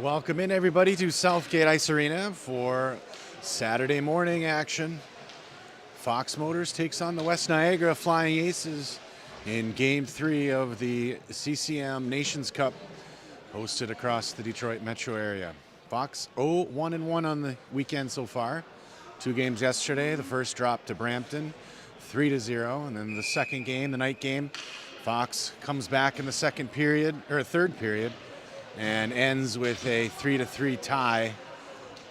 Welcome in everybody to Southgate Ice Arena for Saturday morning action. Fox Motors takes on the West Niagara Flying Aces in Game 3 of the CCM Nations Cup hosted across the Detroit metro area. Fox 0-1-1 on the weekend so far. 2 games yesterday. The first dropped to Bantam 3-0, and then the second game, the night game, Fox comes back in the third period, and ends with a 3-3 tie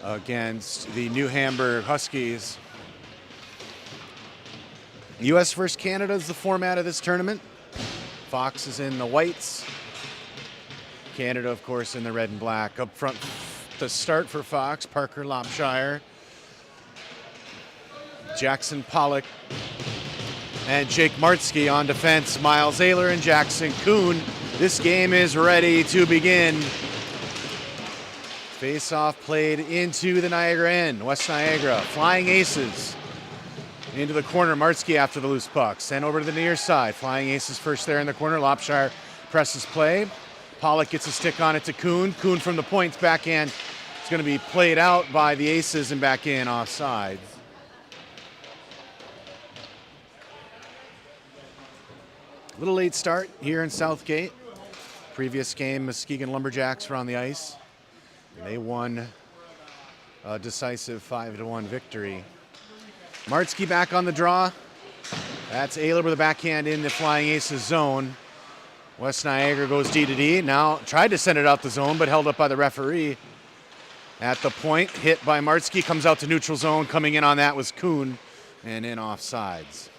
against the New Hamburg Huskies. U.S. versus Canada is the format of this tournament. Fox is in the whites. Canada, of course, in the red and black. Up front to start for Fox, Parker Lopshire, Jackson Pollock, and Jake Martzke on defense. Miles Ayler and Jackson Kuhn. This game is ready to begin. Face-off played into the Niagara end. West Niagara, Flying Aces. Into the corner, Martzke after the loose puck. Sent over to the near side. Flying Aces first there in the corner. Lopshire presses play. Pollock gets a stick on it to Kuhn. Kuhn from the points, backhand. It's going to be played out by the Aces and back in offside. Little late start here in Southgate. Previous game, Muskegon Lumberjacks were on the ice. They won a decisive 5-1 victory. Martzke back on the draw. That's Ayler with a backhand in the Flying Aces zone. West Niagara goes D to D. Now tried to send it out the zone, but held up by the referee. At the point, hit by Martzke, comes out to neutral zone. Coming in on that was Kuhn, and in offsides.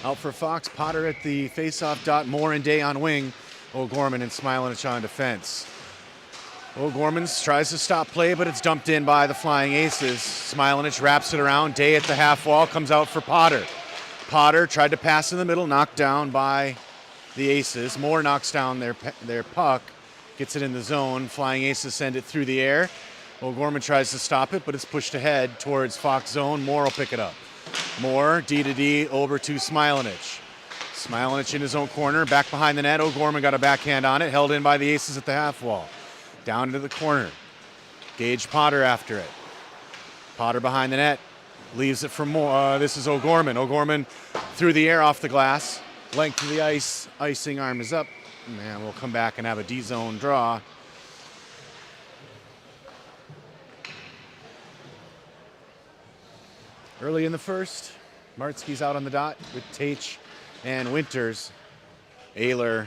Out for Fox, Potter at the face-off dot, Moore and Day on wing. O'Gorman and Smilanich on defense. O'Gorman tries to stop play, but it's dumped in by the Flying Aces. Smilanich wraps it around. Day at the half wall, comes out for Potter. Potter tried to pass in the middle, knocked down by the Aces. Moore knocks down their puck, gets it in the zone. Flying Aces send it through the air. O'Gorman tries to stop it, but it's pushed ahead towards Fox zone. Moore will pick it up. Moore, D to D, over to Smilanich. Smilanich in his own corner, back behind the net. O'Gorman got a backhand on it, held in by the Aces at the half wall. Down into the corner. Gage Potter after it. Potter behind the net, leaves it for Moore. This is O'Gorman. O'Gorman through the air off the glass. Length of the ice, icing arm is up. And we'll come back and have a D-zone draw. Early in the first, Martzke's out on the dot with Tate and Winters. Ayler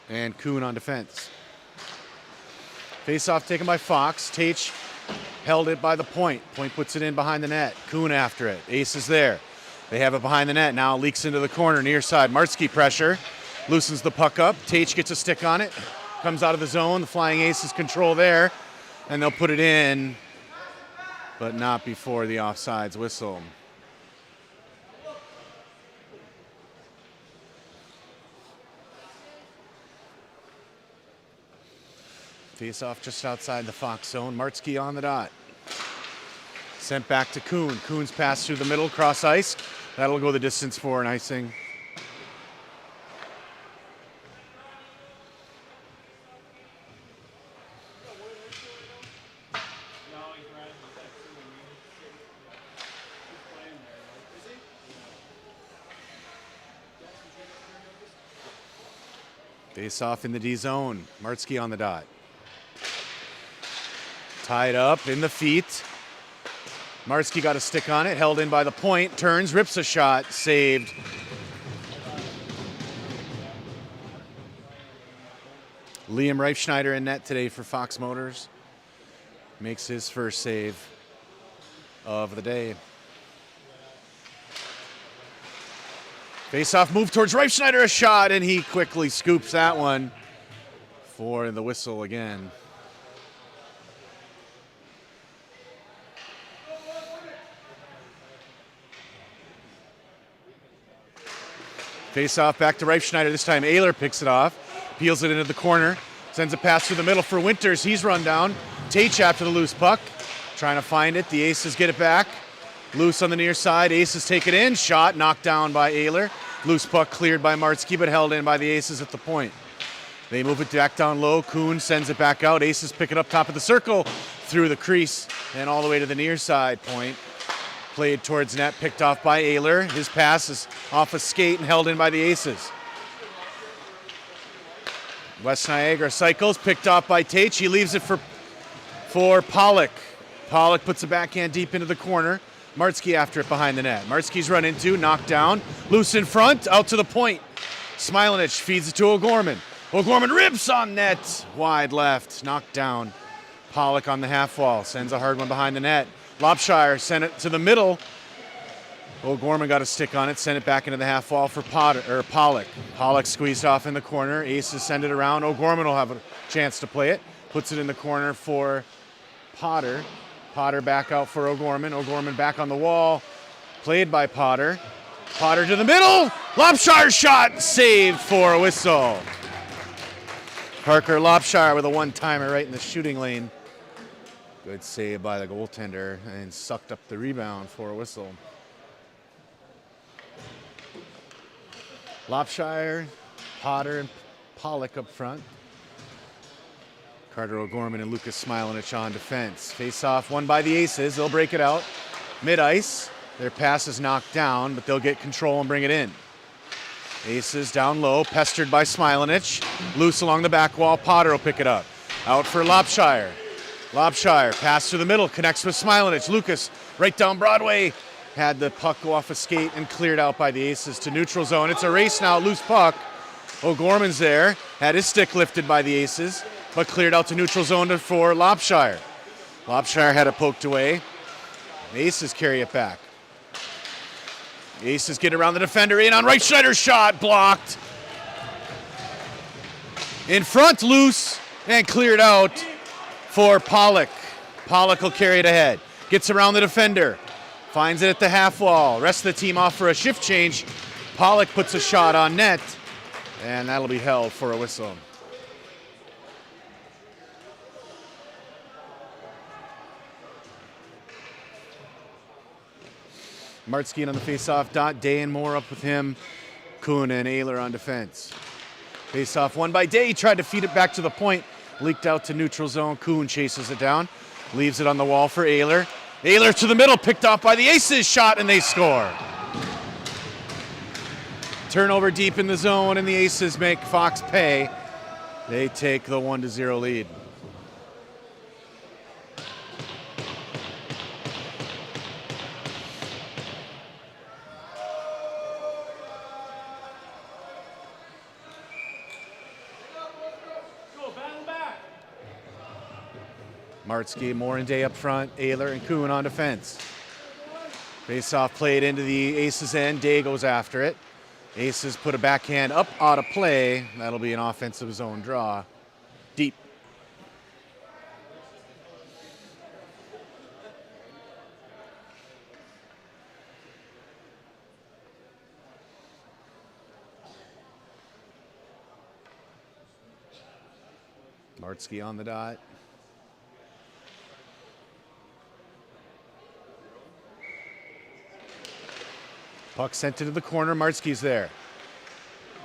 and Kuhn on defense. Face-off taken by Fox. Tate held it by the point. Point puts it in behind the net. Kuhn after it. Ace is there. They have it behind the net. Now leaks into the corner, near side. Martzke pressure. Loosens the puck up. Tate gets a stick on it. Comes out of the zone. The Flying Aces control there. And they'll put it in, but not before the offsides whistle. Face-off just outside the Fox zone. Martzke on the dot. Sent back to Kuhn. Kuhn's pass through the middle, cross ice. That'll go the distance for an icing. Face-off in the D zone. Martzke on the dot. Tied up in the feet. Martzke got a stick on it, held in by the point, turns, rips a shot, saved. Liam Reifschneider in net today for Fox Motors. Makes his first save of the day. Face-off move towards Reifschneider, a shot, and he quickly scoops that one for the whistle again. Face-off back to Reifschneider. This time Ayler picks it off, peels it into the corner, sends a pass through the middle for Winters. He's run down. Tate after the loose puck, trying to find it. The Aces get it back. Loose on the near side. Aces take it in. Shot knocked down by Ayler. Loose puck cleared by Martzke, but held in by the Aces at the point. They move it back down low. Kuhn sends it back out. Aces pick it up top of the circle, through the crease, and all the way to the near side point. Played towards net, picked off by Ayler. His pass is off a skate and held in by the Aces. West Niagara cycles, picked off by Tate. She leaves it for Pollock. Pollock puts a backhand deep into the corner. Martzke after it behind the net. Martzke's run into, knocked down, loose in front, out to the point. Smilanich feeds it to O'Gorman. O'Gorman rips on net, wide left, knocked down. Pollock on the half wall, sends a hard one behind the net. Lopshire sent it to the middle. O'Gorman got a stick on it, sent it back into the half wall for Pollock. Pollock squeezed off in the corner. Aces send it around. O'Gorman will have a chance to play it. Puts it in the corner for Potter. Potter back out for O'Gorman. O'Gorman back on the wall. Played by Potter. Potter to the middle. Lopshire shot saved for a whistle. Parker Lopshire with a one-timer right in the shooting lane. Good save by the goaltender and sucked up the rebound for a whistle. Lopshire, Potter, and Pollock up front. Carter O'Gorman and Lucas Smilanich on defense. Face-off won by the Aces. They'll break it out. Mid-ice. Their pass is knocked down, but they'll get control and bring it in. Aces down low, pestered by Smilanich. Loose along the back wall. Potter will pick it up. Out for Lopshire. Lopshire, pass to the middle, connects with Smilanich. Lucas, right down Broadway. Had the puck go off a skate and cleared out by the Aces to neutral zone. It's a race now, loose puck. O'Gorman's there, had his stick lifted by the Aces, but cleared out to neutral zone for Lopshire. Lopshire had it poked away. The Aces carry it back. The Aces get around the defender, in on right, Schneider's shot, blocked. In front, loose, and cleared out for Pollock. Pollock will carry it ahead. Gets around the defender. Finds it at the half wall. Rest of the team off for a shift change. Pollock puts a shot on net, and that'll be held for a whistle. Martzke on the face-off dot. Day and Moore up with him. Kuhn and Ayler on defense. Face-off won by Day. He tried to feed it back to the point. Leaked out to neutral zone. Kuhn chases it down. Leaves it on the wall for Ayler. Ayler to the middle, picked off by the Aces, shot, and they score. Turnover deep in the zone, and the Aces make Fox pay. They take the 1-0 lead. Martzke, Moore and Day up front, Ayler and Kuhn on defense. Face-off played into the Aces' end. Day goes after it. Aces put a backhand up out of play. That'll be an offensive zone draw. Deep. Martzke on the dot. Puck sent into the corner. Martzke's there.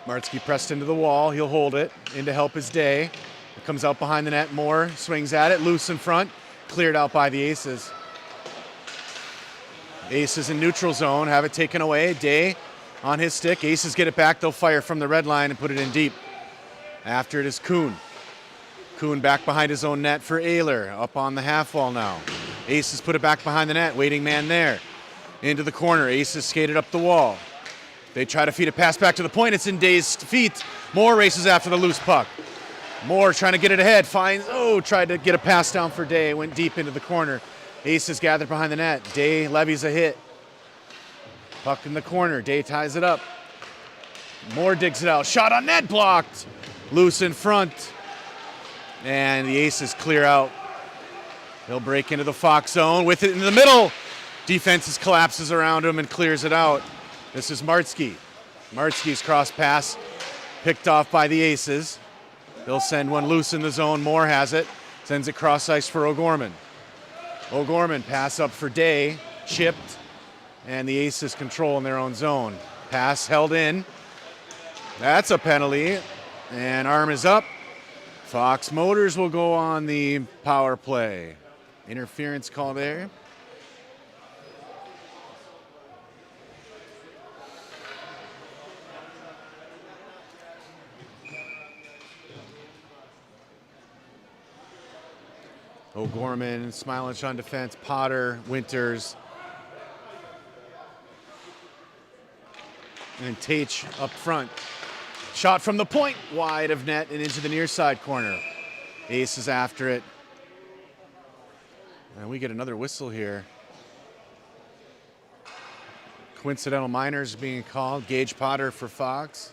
Martzke pressed into the wall. He'll hold it in to help his Day. It comes out behind the net. Moore swings at it. Loose in front. Cleared out by the Aces. Aces in neutral zone. Have it taken away. Day on his stick. Aces get it back. They'll fire from the red line and put it in deep. After it is Kuhn. Kuhn back behind his own net for Ayler. Up on the half wall now. Aces put it back behind the net. Waiting man there. Into the corner. Aces skated up the wall. They try to feed a pass back to the point. It's in Day's feet. Moore races after the loose puck. Moore trying to get it ahead. Tried to get a pass down for Day. Went deep into the corner. Aces gathered behind the net. Day levies a hit. Puck in the corner. Day ties it up. Moore digs it out. Shot on net, blocked. Loose in front. And the Aces clear out. He'll break into the Fox zone with it in the middle. Defense collapses around him and clears it out. This is Martzke. Martzke's cross pass picked off by the Aces. They'll send one loose in the zone. Moore has it. Sends it cross ice for O'Gorman. O'Gorman pass up for Day, chipped, and the Aces control in their own zone. Pass held in. That's a penalty, and arm is up. Fox Motors will go on the power play. Interference call there. O'Gorman, Smilich on defense, Potter, Winters, and Tate up front. Shot from the point, wide of net and into the near side corner. Ace is after it. And we get another whistle here. Coincidental minors being called. Gage Potter for Fox.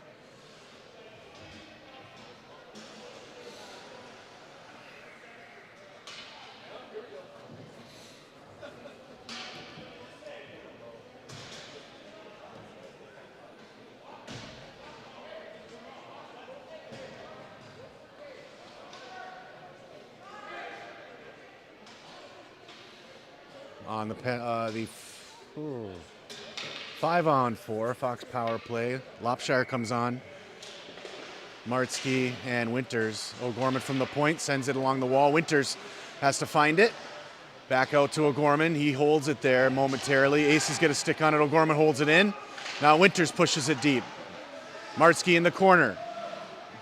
On the 5-on-4 Fox power play. Lopshire comes on. Martsky and Winters. O'Gorman from the point sends it along the wall. Winters has to find it. Back out to O'Gorman. He holds it there momentarily. Aces get a stick on it. O'Gorman holds it in. Now Winters pushes it deep. Martsky in the corner.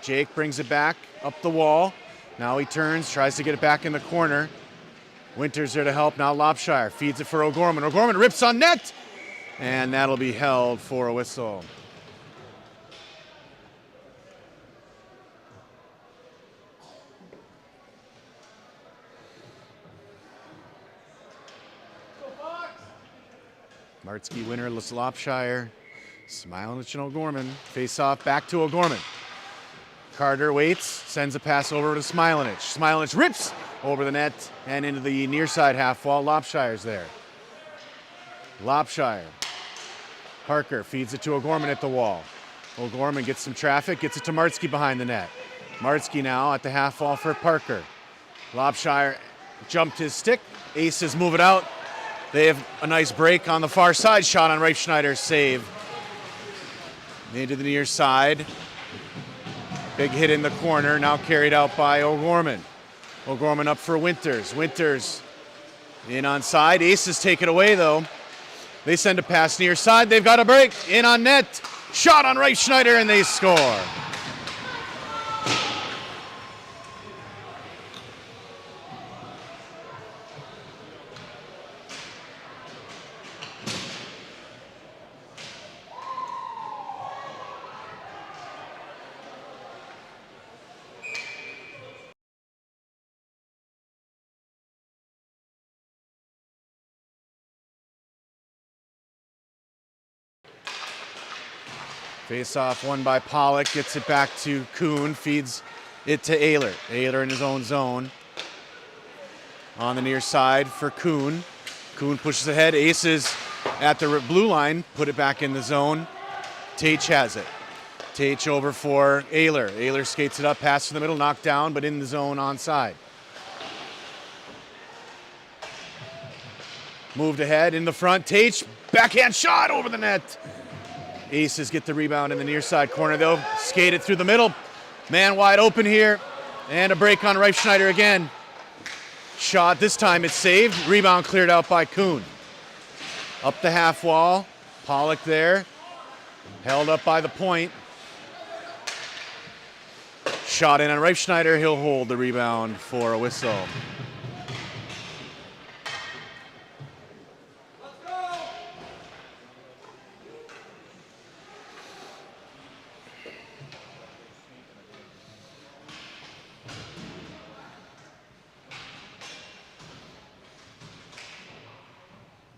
Jake brings it back up the wall. Now he turns, tries to get it back in the corner. Winters there to help. Now Lopshire feeds it for O'Gorman. O'Gorman rips on net, and that'll be held for a whistle. Martsky winnerless Lopshire. Smilich and O'Gorman. Face off back to O'Gorman. Carter waits, sends a pass over to Smilich. Smilich rips over the net and into the near side half wall. Lopshire's there. Lopshire. Parker feeds it to O'Gorman at the wall. O'Gorman gets some traffic, gets it to Martsky behind the net. Martsky now at the half wall for Parker. Lopshire jumped his stick. Aces move it out. They have a nice break on the far side. Shot on Reifschneider's save. Into the near side. Big hit in the corner, now carried out by O'Gorman. O'Gorman up for Winters. Winters in on side. Aces take it away though. They send a pass near side. They've got a break. In on net. Shot on Reifschneider and they score. Face off won by Pollock, gets it back to Kuhn, feeds it to Ayler. Ayler in his own zone. On the near side for Kuhn. Kuhn pushes ahead, Aces at the blue line, put it back in the zone. Tate has it. Tate over for Ayler. Ayler skates it up, pass to the middle, knocked down, but in the zone onside. Moved ahead in the front, Tate, backhand shot over the net. Aces get the rebound in the near side corner. They'll skate it through the middle. Man wide open here. And a break on Reifschneider again. Shot, this time it's saved. Rebound cleared out by Kuhn. Up the half wall. Pollock there. Held up by the point. Shot in on Reifschneider. He'll hold the rebound for a whistle.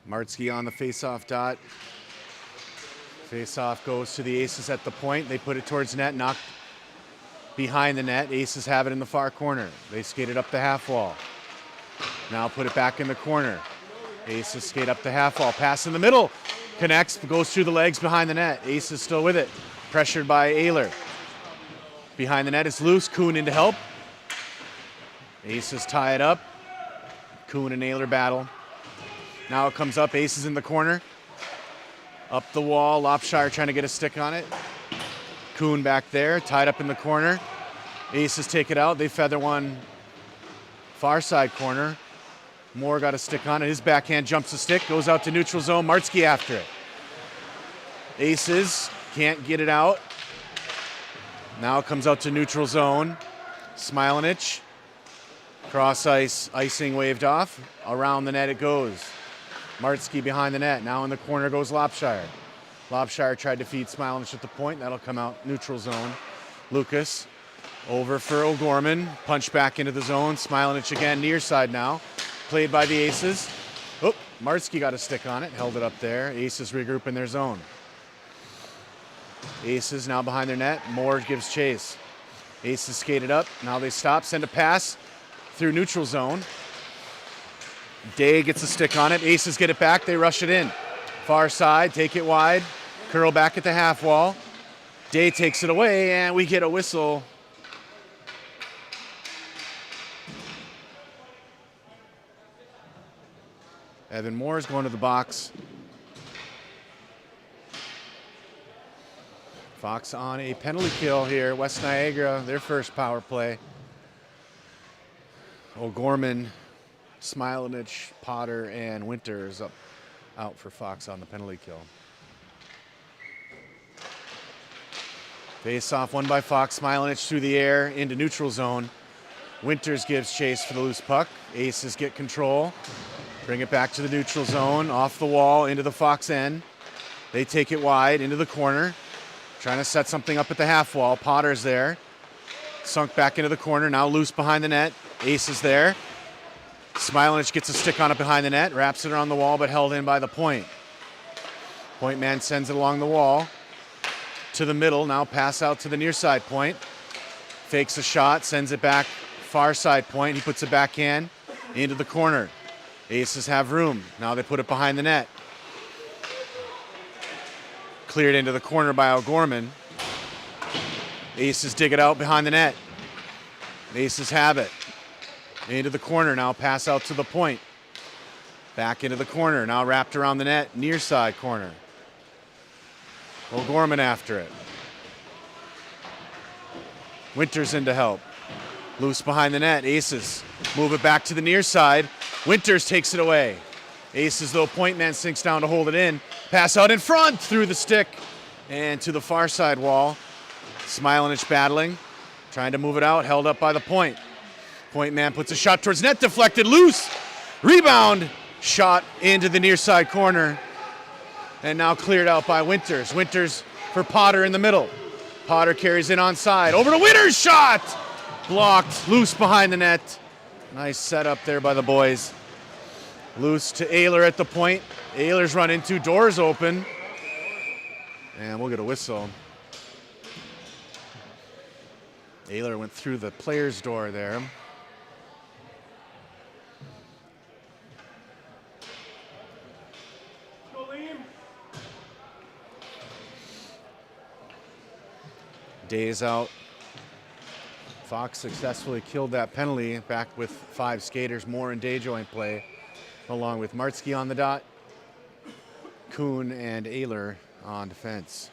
Martsky on the face-off dot. Face-off goes to the Aces at the point. They put it towards net, knocked behind the net. Aces have it in the far corner. They skate it up the half wall. Now put it back in the corner. Aces skate up the half wall. Pass in the middle. Connects, goes through the legs behind the net. Aces still with it. Pressured by Ayler. Behind the net, it's loose. Kuhn in to help. Aces tie it up. Kuhn and Naylor battle. Now it comes up. Aces in the corner. Up the wall. Lopshire trying to get a stick on it. Kuhn back there, tied up in the corner. Aces take it out. They feather one far side corner. Moore got a stick on it. His backhand jumps the stick, goes out to neutral zone. Martzke after it. Aces can't get it out. Now it comes out to neutral zone. Smilanich. Cross ice, icing waved off. Around the net it goes. Martzke behind the net. Now in the corner goes Lopshire. Lopshire tried to feed Smilanich at the point. That'll come out neutral zone. Lucas over for O'Gorman. Punch back into the zone. Smilanich again near side now. Played by the Aces. Oh, Martzke got a stick on it. Held it up there. Aces regroup in their zone. Aces now behind their net. Moore gives chase. Aces skated up. Now they stop. Send a pass through neutral zone. Day gets a stick on it. Aces get it back. They rush it in. Far side. Take it wide. Curl back at the half wall. Day takes it away, and we get a whistle. Evan Moore is going to the box. Fox on a penalty kill here. West Niagara, their first power play. O'Gorman, Smilanich, Potter, and Winters out for Fox on the penalty kill. Face off won by Fox. Smilanich through the air into neutral zone. Winters gives chase for the loose puck. Aces get control. Bring it back to the neutral zone. Off the wall into the Fox end. They take it wide into the corner. Trying to set something up at the half wall. Potter's there. Sunk back into the corner. Now loose behind the net. Aces there. Smilanich gets a stick on it behind the net. Wraps it around the wall but held in by the point. Point man sends it along the wall. To the middle, now pass out to the near side point. Fakes a shot, sends it back far side point. He puts it backhand into the corner. Aces have room. Now they put it behind the net. Cleared into the corner by O'Gorman. Aces dig it out behind the net. Aces have it. Into the corner, now pass out to the point. Back into the corner, now wrapped around the net, near side corner. O'Gorman after it. Winters in to help. Loose behind the net. Aces move it back to the near side. Winters takes it away. Aces, though, point man sinks down to hold it in. Pass out in front through the stick and to the far side wall. Smilanich battling. Trying to move it out. Held up by the point. Point man puts a shot towards net. Deflected. Loose. Rebound. Shot into the near side corner. And now cleared out by Winters. Winters for Potter in the middle. Potter carries it onside. Over to Winters. Shot! Blocked. Loose behind the net. Nice setup there by the boys. Loose to Ayler at the point. Ayler's run into. Doors open. And we'll get a whistle. Ayler went through the player's door there. Days out. Fox successfully killed that penalty, back with 5 skaters. Moore and Day joint play, along with Martzke on the dot, Kuhn and Ayler on defense.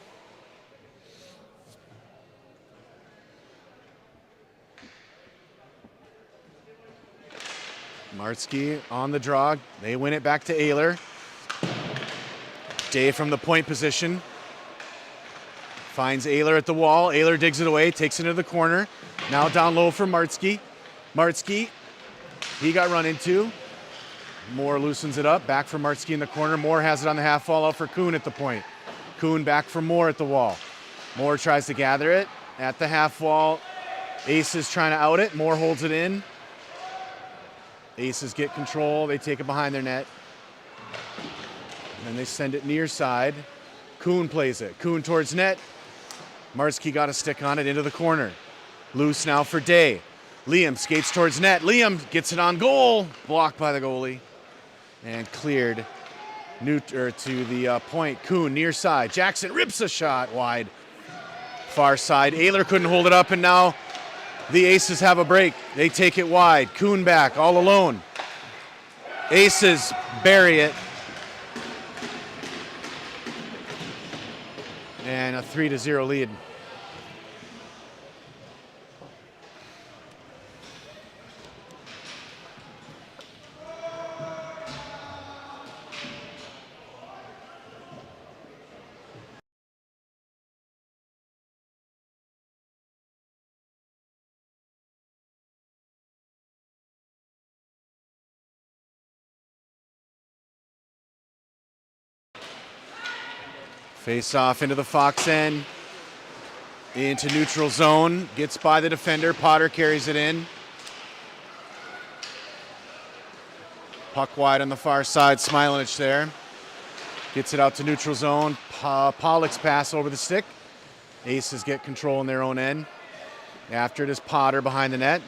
Martzke on the draw. They win it back to Ayler. Day from the point position. Finds Ayler at the wall. Ayler digs it away, takes it into the corner. Now down low for Martzke. Martzke, he got run into. Moore loosens it up. Back for Martzke in the corner. Moore has it on the half wall out for Kuhn at the point. Kuhn back for Moore at the wall. Moore tries to gather it at the half wall. Aces trying to out it. Moore holds it in. Aces get control. They take it behind their net. And they send it near side. Kuhn plays it. Kuhn towards net. Martzke got a stick on it into the corner. Loose now for Day. Liam skates towards net. Liam gets it on goal. Blocked by the goalie. And cleared to the point. Kuhn near side. Jackson rips a shot wide. Far side. Ayler couldn't hold it up, and now The Aces have a break. They take it wide. Kuhn back, all alone. Aces bury it. And a 3-0 lead. Face off into the Fox end. Into neutral zone. Gets by the defender. Potter carries it in. Puck wide on the far side. Smilanich there. Gets it out to neutral zone. Pollock's pass over the stick. Aces get control in their own end. After it is Potter behind the net.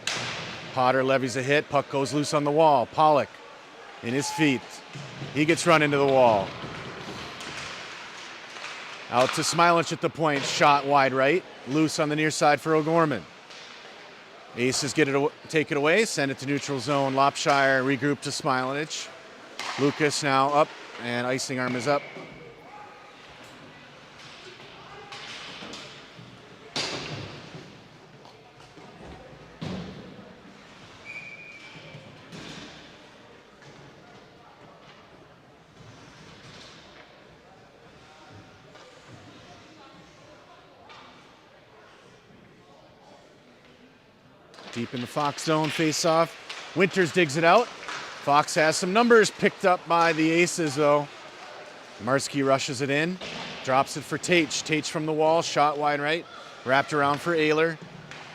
Potter levies a hit. Puck goes loose on the wall. Pollock in his feet. He gets run into the wall. Out to Smilanich at the point. Shot wide right. Loose on the near side for O'Gorman. Aces take it away. Send it to neutral zone. Lopshire regroup to Smilanich. Lucas now up. And icing arm is up. Deep in the Fox zone, face off. Winters digs it out. Fox has some numbers picked up by the Aces though. Marsky rushes it in. Drops it for Tate. Tate from the wall, shot wide right. Wrapped around for Ayler.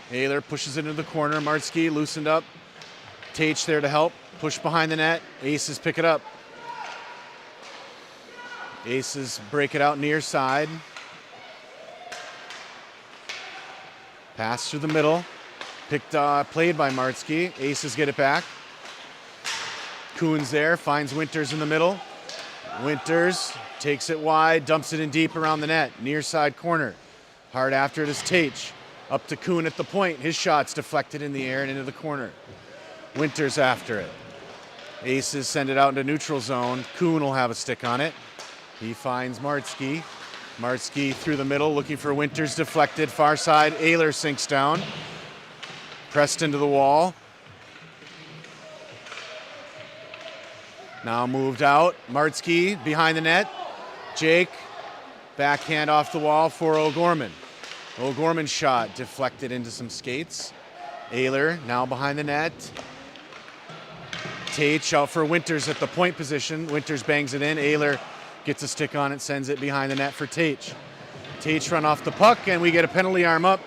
Ayler pushes it into the corner. Marsky loosened up. Tate there to help. Push behind the net. Aces pick it up. Aces break it out near side. Pass through the middle. Played by Martsky. Aces get it back. Kuhn's there, finds Winters in the middle. Winters takes it wide, dumps it in deep around the net, near side corner. Hard after it is Tate. Up to Kuhn at the point. His shot's deflected in the air and into the corner. Winters after it. Aces send it out into neutral zone. Kuhn will have a stick on it. He finds Martsky. Martsky through the middle, looking for Winters, deflected. Far side, Ayler sinks down. Pressed into the wall. Now moved out. Martsky behind the net. Jake, backhand off the wall for O'Gorman. O'Gorman's shot deflected into some skates. Ayler now behind the net. Tate out for Winters at the point position. Winters bangs it in. Ayler gets a stick on it, sends it behind the net for Tate. Tate run off the puck, and we get a penalty arm up.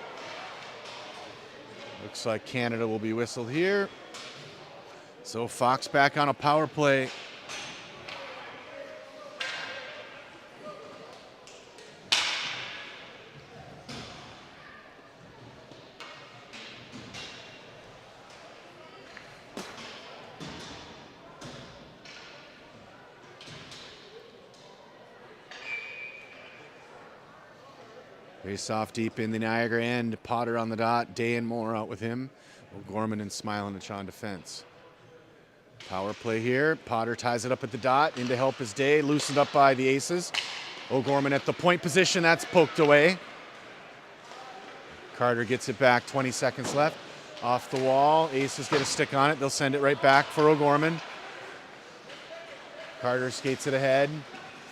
Looks like Canada will be whistled here. So Fox back on a power play. Face off deep in the Niagara end. Potter on the dot. Day and Moore out with him. O'Gorman and Smilanich on defense. Power play here. Potter ties it up at the dot. In to help his Day. Loosened up by the Aces. O'Gorman at the point position. That's poked away. Carter gets it back. 20 seconds left. Off the wall. Aces get a stick on it. They'll send it right back for O'Gorman. Carter skates it ahead.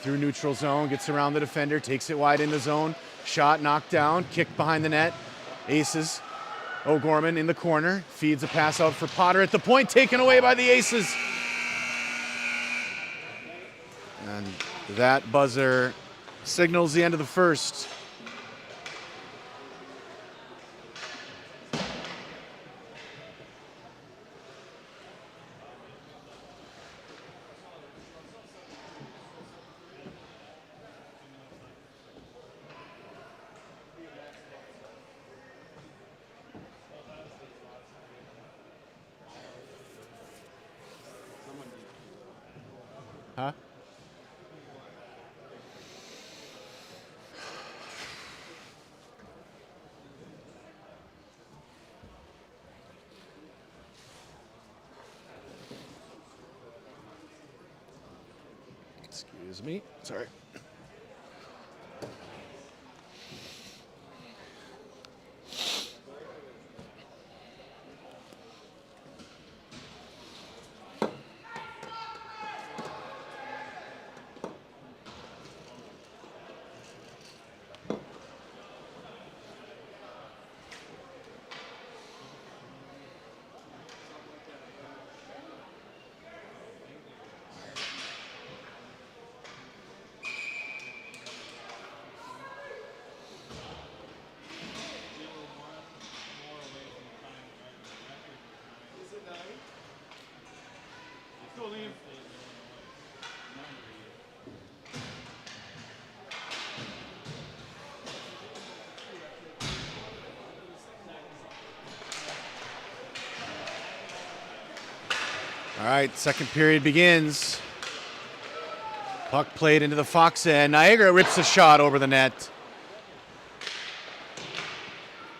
Through neutral zone. Gets around the defender. Takes it wide in the zone. Shot knocked down. Kicked behind the net. Aces. O'Gorman in the corner. Feeds a pass out for Potter at the point. Taken away by the Aces. And that buzzer signals the end of the first. Huh? Excuse me. Sorry. All right, second period begins. Puck played into the Fox end. Niagara rips a shot over the net.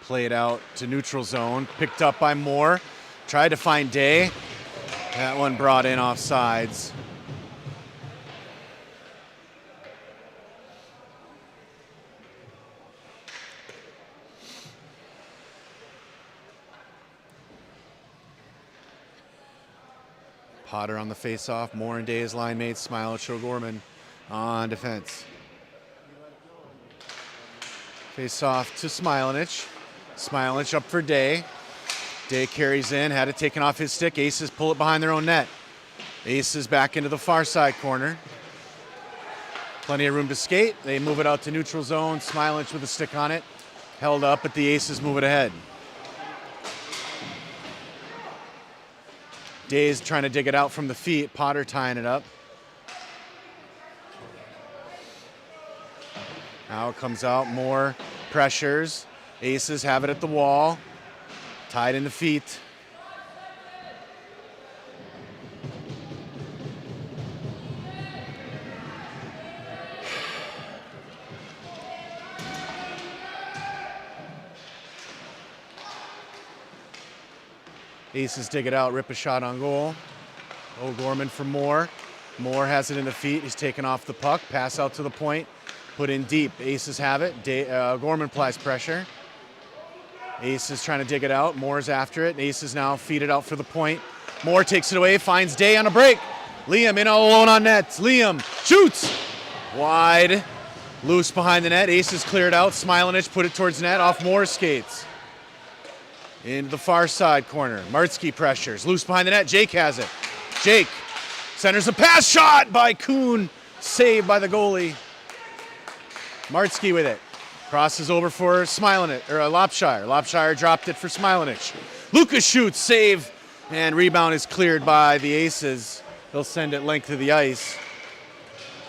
Played out to neutral zone. Picked up by Moore. Tried to find Day. That one brought in off sides. Potter on the face-off. Moore and Day as line mates. Smile at O'Gorman on defense. Face-off to Smilanich. Smilanich up for Day. Day carries in. Had it taken off his stick. Aces pull it behind their own net. Aces back into the far side corner. Plenty of room to skate. They move it out to neutral zone. Smilanich with a stick on it. Held up, but the Aces move it ahead. Day's trying to dig it out from the feet. Potter tying it up. Now it comes out. More pressures. Aces have it at the wall. Tied in the feet. Aces dig it out, rip a shot on goal. O'Gorman for Moore. Moore has it in the feet. He's taken off the puck. Pass out to the point. Put in deep. Aces have it. O'Gorman applies pressure. Aces trying to dig it out. Moore's after it. Aces now feed it out for the point. Moore takes it away. Finds Day on a break. Liam in all alone on net. Liam shoots. Wide. Loose behind the net. Aces clear it out. Smilanich put it towards net. Off Moore's skates. Into the far side corner. Martsky pressures. Loose behind the net. Jake has it. Jake centers a pass shot by Kuhn. Saved by the goalie. Martsky with it. Crosses over for Smilanich, or Lopshire. Lopshire dropped it for Smilanich. Lucas shoots. Save. And rebound is cleared by the Aces. They'll send it length of the ice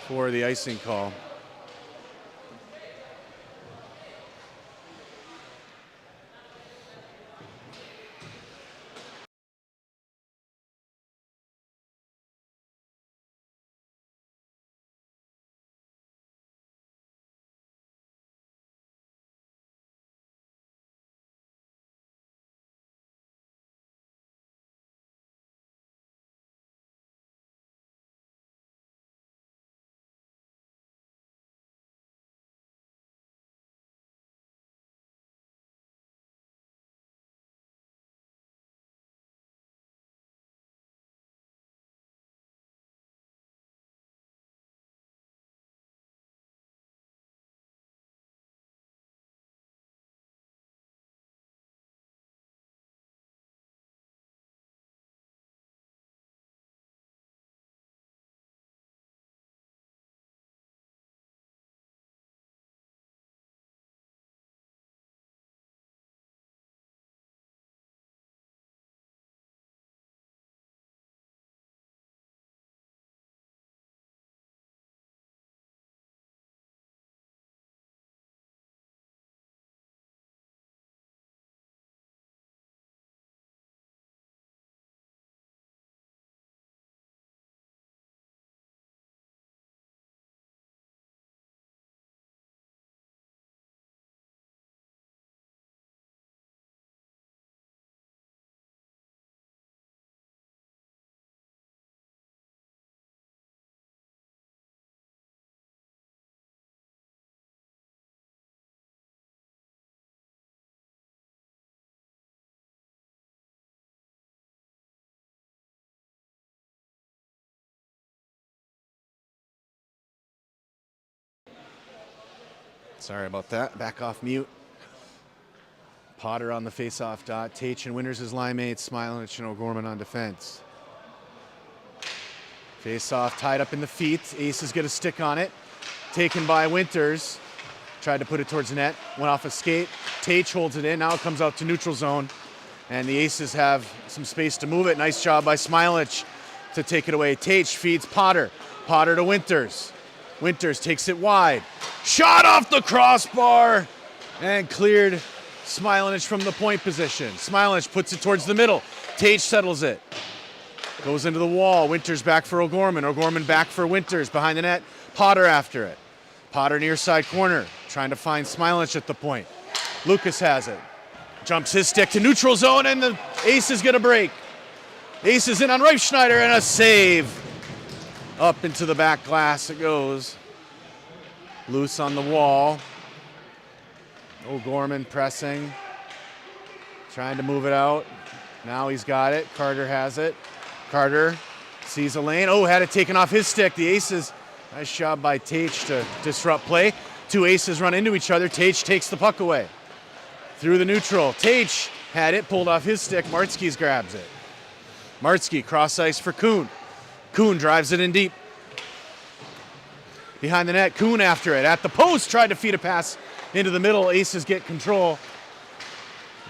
for the icing call. Sorry about that. Back off mute. Potter on the face-off dot. Tate and Winters as line mates. Smilich and O'Gorman on defense. Face-off tied up in the feet. Aces get a stick on it. Taken by Winters. Tried to put it towards the net. Went off a skate. Tate holds it in. Now it comes out to neutral zone. And the Aces have some space to move it. Nice job by Smilich to take it away. Tate feeds Potter. Potter to Winters. Winters takes it wide. Shot off the crossbar and cleared Smilich from the point position. Smilich puts it towards the middle. Tate settles it. Goes into the wall. Winters back for O'Gorman. O'Gorman back for Winters behind the net. Potter after it. Potter near side corner. Trying to find Smilich at the point. Lucas has it. Jumps his stick to neutral zone and the Aces get a break. Aces in on Reifschneider and a save. Up into the back glass it goes. Loose on the wall. O'Gorman pressing. Trying to move it out. Now he's got it. Carter has it. Carter sees a lane. Oh, had it taken off his stick. The Aces, nice job by Tate to disrupt play. Two Aces run into each other. Tate takes the puck away. Through the neutral. Tate had it, pulled off his stick. Martzke's grabs it. Martzke cross ice for Kuhn. Kuhn drives it in deep. Behind the net, Kuhn after it. At the post, tried to feed a pass into the middle. Aces get control.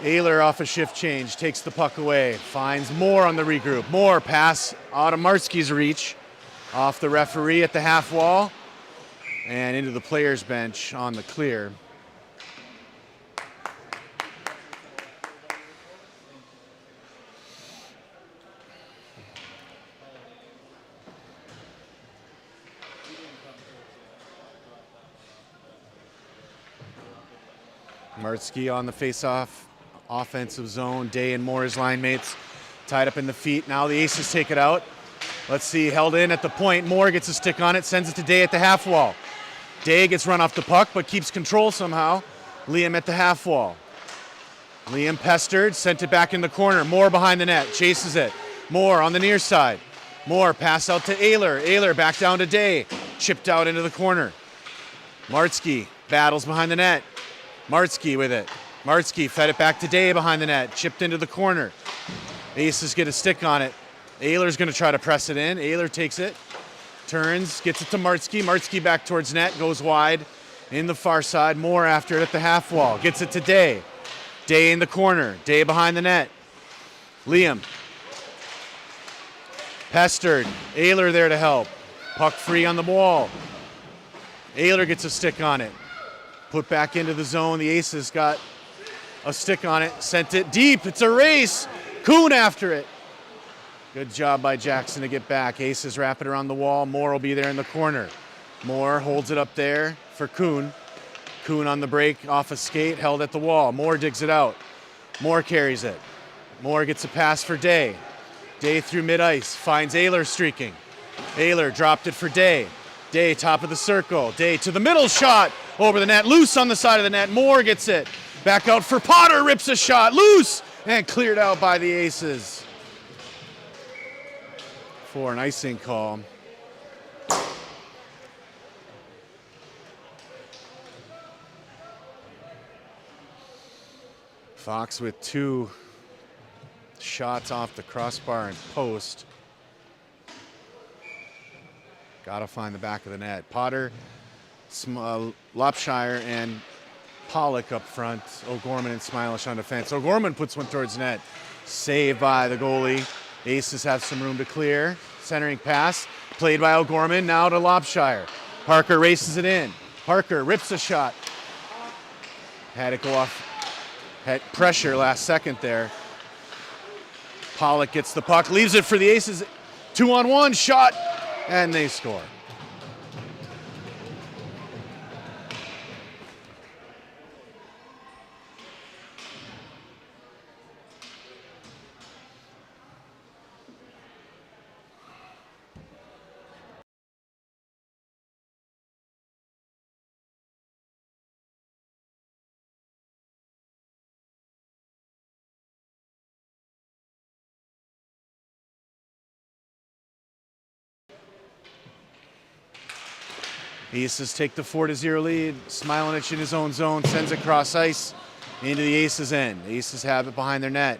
Ayler off a shift change, takes the puck away. Finds Moore on the regroup. Moore pass out of Martzke's reach. Off the referee at the half wall. And into the players' bench on the clear. Martzke on the face-off offensive zone. Day and Moore as line mates. Tied up in the feet. Now the Aces take it out. Let's see, held in at the point. Moore gets a stick on it, sends it to Day at the half wall. Day gets run off the puck, but keeps control somehow. Liam at the half wall. Liam pestered, sent it back in the corner. Moore behind the net, chases it. Moore on the near side. Moore pass out to Ayler. Ayler back down to Day. Chipped out into the corner. Martzke battles behind the net. Martzke with it. Martzke fed it back to Day behind the net. Chipped into the corner. Aces get a stick on it. Ayler's going to try to press it in. Ayler takes it. Turns, gets it to Martzke. Martzke back towards net, goes wide in the far side. Moore after it at the half wall. Gets it to Day. Day in the corner. Day behind the net. Liam. Pestered. Ayler there to help. Puck free on the wall. Ayler gets a stick on it. Put back into the zone. The Aces got a stick on it. Sent it deep. It's a race. Kuhn after it. Good job by Jackson to get back. Aces wrap it around the wall. Moore will be there in the corner. Moore holds it up there for Kuhn. Kuhn on the break off a skate, held at the wall. Moore digs it out. Moore carries it. Moore gets a pass for Day. Day through mid-ice. Finds Ayler streaking. Ayler dropped it for Day. Day top of the circle. Day to the middle shot. Over the net. Loose on the side of the net. Moore gets it. Back out for Potter. Rips a shot. Loose. And cleared out by the Aces. For an icing call. Fox with two shots off the crossbar and post. Gotta find the back of the net. Potter, Lopshire, and Pollock up front. O'Gorman and Smilich on defense. O'Gorman puts one towards net. Saved by the goalie. Aces have some room to clear. Centering pass. Played by O'Gorman. Now to Lopshire. Parker races it in. Parker rips a shot. Had it go off. Had pressure last second there. Pollock gets the puck. Leaves it for the Aces. 2-on-1 shot. And they score. Aces take the 4-0 lead. Smilanich in his own zone, sends it cross ice into the Aces' end. Aces have it behind their net.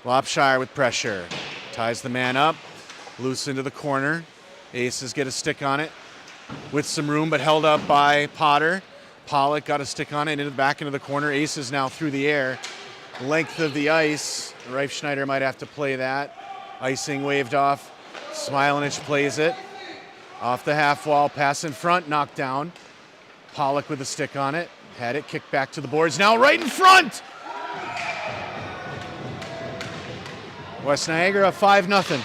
Lopshire with pressure. Ties the man up. Loose into the corner. Aces get a stick on it with some room, but held up by Potter. Pollock got a stick on it back into the corner. Aces now through the air. Length of the ice. Reifschneider might have to play that. Icing waved off. Smilanich plays it. Off the half wall, pass in front, knocked down. Pollock with a stick on it. Had it kicked back to the boards. Now right in front! West Niagara 5-0.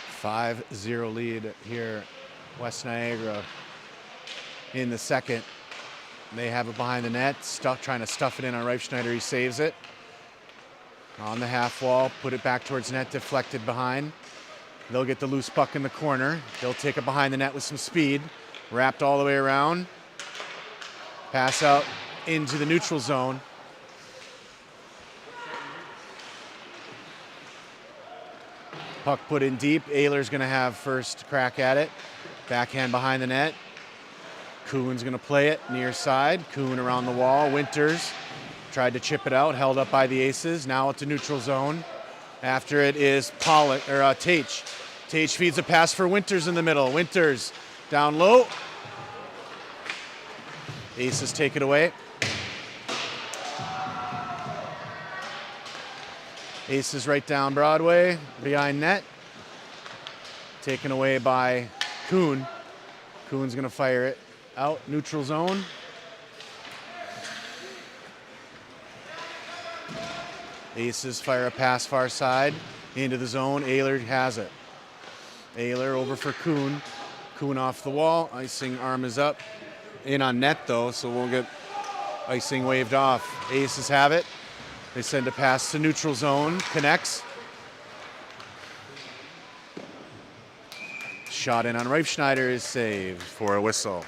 Five-zero lead here, West Niagara in the second. They have it behind the net, trying to stuff it in on Reifschneider. He saves it. On the half wall, put it back towards net, deflected behind. They'll get the loose puck in the corner. They'll take it behind the net with some speed. Wrapped all the way around. Pass out into the neutral zone. Puck put in deep. Ayler's going to have first crack at it. Backhand behind the net. Kuhn's going to play it near side. Kuhn around the wall. Winters tried to chip it out, held up by the Aces. Now it's a neutral zone. After it is Pollock or Tate. Tate feeds a pass for Winters in the middle. Winters down low. Aces take it away. Aces right down Broadway, behind net. Taken away by Kuhn. Kuhn's gonna fire it out, neutral zone. Aces fire a pass far side into the zone. Ayler has it. Ayler over for Kuhn. Kuhn off the wall. Icing arm is up. In on net though, so we'll get icing waved off. Aces have it. They send a pass to neutral zone. Connects. Shot in on Reifschneider is saved for a whistle.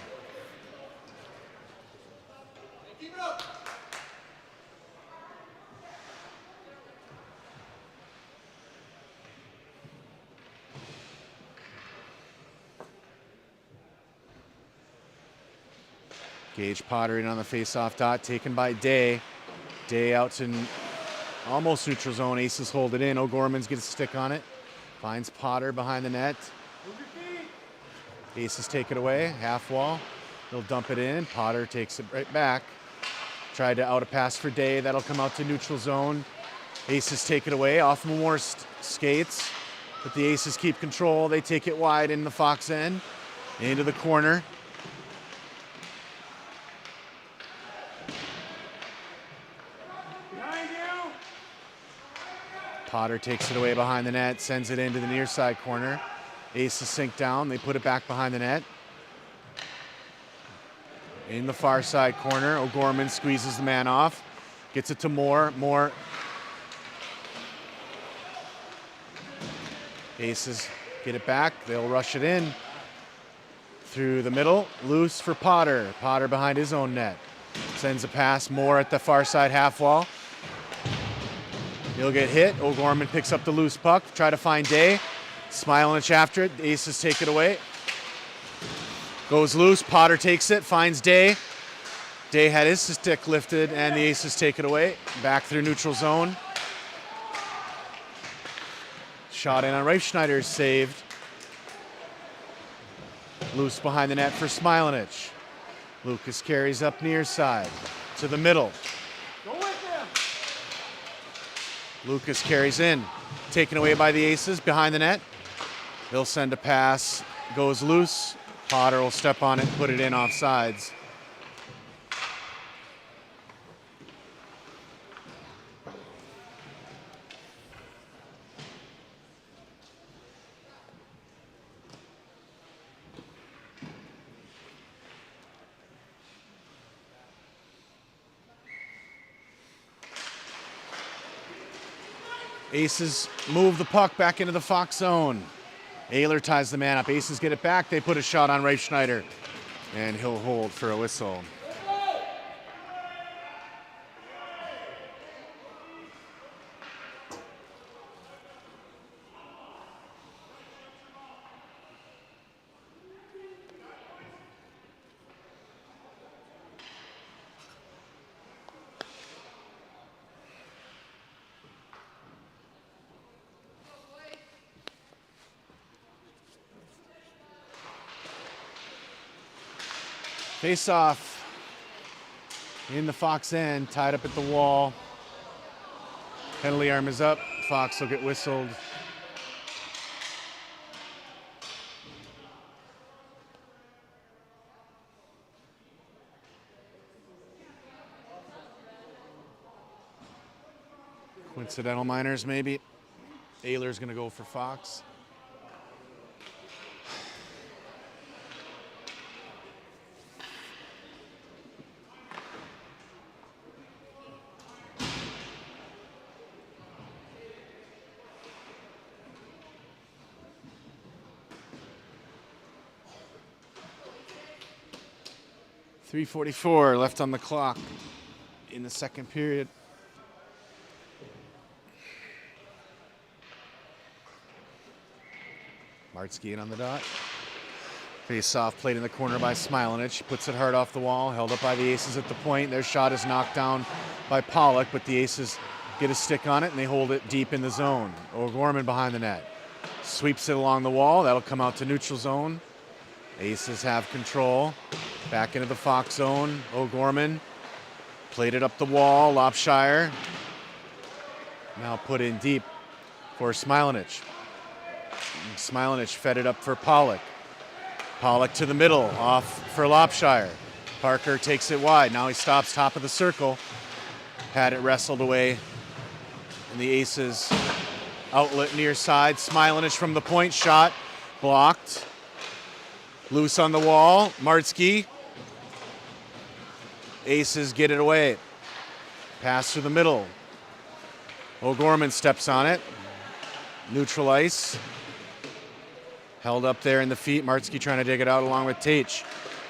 Gage Potter in on the face-off dot, taken by Day. Day out to almost neutral zone. Aces hold it in. O'Gorman's gets a stick on it. Finds Potter behind the net. Aces take it away. Half wall. They'll dump it in. Potter takes it right back. Tried to out a pass for Day. That'll come out to neutral zone. Aces take it away. Off more skates. But the Aces keep control. They take it wide in the Fox end. Into the corner. Potter takes it away behind the net, sends it into the near side corner. Aces sink down, they put it back behind the net. In the far side corner, O'Gorman squeezes the man off, gets it to Moore. Moore. Aces get it back, they'll rush it in. Through the middle, loose for Potter. Potter behind his own net. Sends a pass, Moore at the far side half wall. He'll get hit. O'Gorman picks up the loose puck. Try to find Day. Smilinich after it. The Aces take it away. Goes loose. Potter takes it. Finds Day. Day had his stick lifted, and the Aces take it away. Back through neutral zone. Shot in on Reifschneider is saved. Loose behind the net for Smilinich. Lucas carries up near side to the middle. Lucas carries in. Taken away by the Aces behind the net. They'll send a pass. Goes loose. Potter will step on it and put it in off sides. Aces move the puck back into the Fox zone. Ayler ties the man up. Aces get it back. They put a shot on Reifschneider, and he'll hold for a whistle. Face off in the Fox end, tied up at the wall. Penalty arm is up. Fox will get whistled. Coincidental minors, maybe. Ayler's going to go for Fox. .344 left on the clock in the second period. Martzke in on the dot. Face-off played in the corner by Smilinich. Puts it hard off the wall, held up by the Aces at the point. Their shot is knocked down by Pollock, but the Aces get a stick on it and they hold it deep in the zone. O'Gorman behind the net. Sweeps it along the wall. That'll come out to neutral zone. Aces have control. Back into the Fox zone. O'Gorman played it up the wall. Lopshire now put in deep for Smilinich. Smilinich fed it up for Pollock. Pollock to the middle, off for Lopshire. Parker takes it wide. Now he stops top of the circle. Had it wrestled away. And the Aces outlet near side. Smilinich from the point, shot blocked. Loose on the wall. Martzke. Aces get it away. Pass through the middle. O'Gorman steps on it. Neutral ice. Held up there in the feet. Martzke trying to dig it out along with Tate.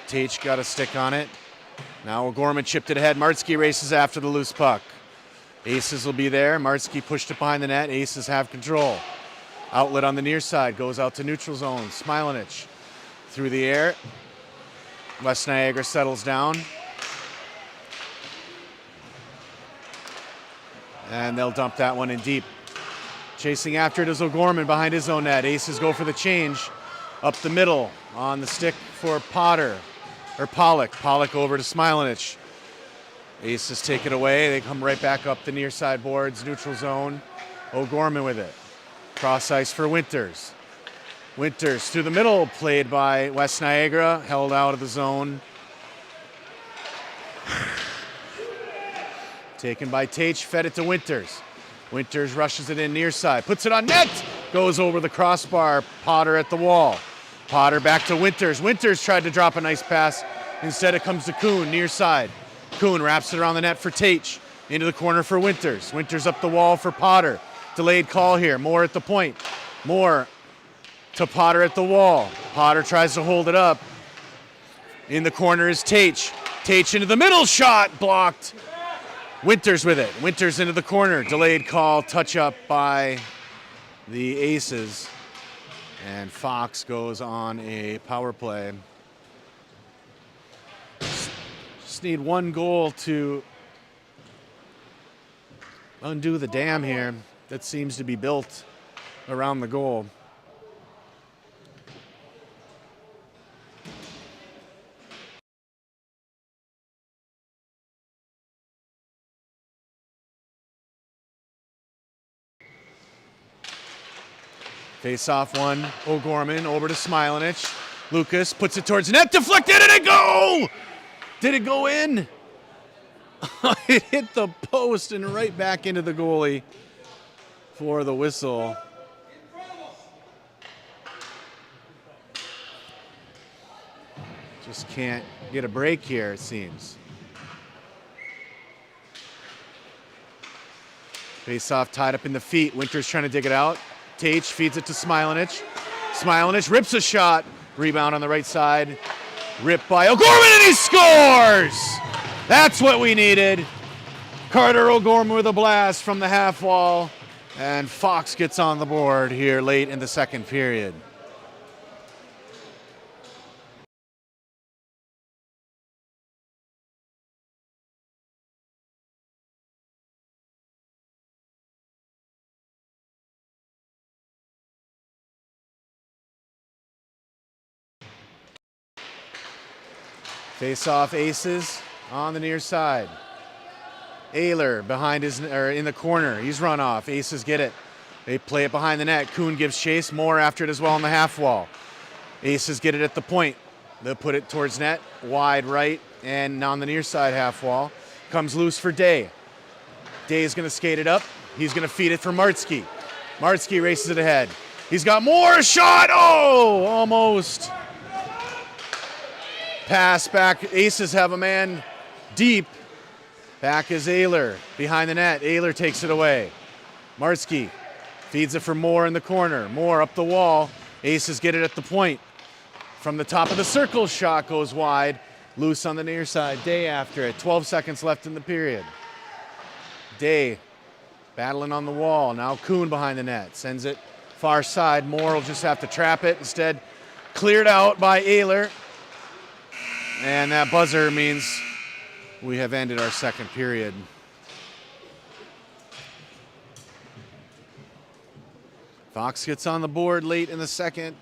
Tate got a stick on it. Now O'Gorman chipped it ahead. Martzke races after the loose puck. Aces will be there. Martzke pushed it behind the net. Aces have control. Outlet on the near side. Goes out to neutral zone. Smilinich through the air. West Niagara settles down. And they'll dump that one in deep. Chasing after it is O'Gorman behind his own net. Aces go for the change. Up the middle on the stick for Potter. Or Pollock. Pollock over to Smilinich. Aces take it away. They come right back up the near side boards. Neutral zone. O'Gorman with it. Cross ice for Winters. Winters through the middle. Played by West Niagara. Held out of the zone. Taken by Tate. Fed it to Winters. Winters rushes it in near side. Puts it on net. Goes over the crossbar. Potter at the wall. Potter back to Winters. Winters tried to drop a nice pass. Instead it comes to Kuhn near side. Kuhn wraps it around the net for Tate. Into the corner for Winters. Winters up the wall for Potter. Delayed call here. Moore at the point. Moore to Potter at the wall. Potter tries to hold it up. In the corner is Tate. Tate into the middle. Shot blocked Winters with it. Winters into the corner. Delayed call, touch up by the Aces. And Fox goes on a power play. Just need one goal to undo the dam here that seems to be built around the goal. Face off one, O'Gorman over to Smilanich. Lucas puts it towards net, deflected, and it go! Did it go in? It hit the post and right back into the goalie for the whistle. Just can't get a break here, it seems. Face off tied up in the feet. Winters trying to dig it out. Tage feeds it to Smilanich. Smilanich rips a shot. Rebound on the right side. Ripped by O'Gorman, and he scores! That's what we needed. Carter O'Gorman with a blast from the half wall. And Fox gets on the board here late in the second period. Face off Aces on the near side. Ayler behind in the corner. He's run off. Aces get it. They play it behind the net. Kuhn gives chase. Moore after it as well on the half wall. Aces get it at the point. They'll put it towards net. Wide right and on the near side half wall. Comes loose for Day. Day is going to skate it up. He's going to feed it for Martsky. Martsky races it ahead. He's got more. Shot. Oh, almost. Pass back. Aces have a man deep. Back is Ayler behind the net. Ayler takes it away. Martsky feeds it for Moore in the corner. Moore up the wall. Aces get it at the point. From the top of the circle, shot goes wide. Loose on the near side. Day after it. 12 seconds left in the period. Day battling on the wall. Now Kuhn behind the net. Sends it far side. Moore will just have to trap it. Instead, cleared out by Ayler. And that buzzer means we have ended our second period. Fox gets on the board late in the second.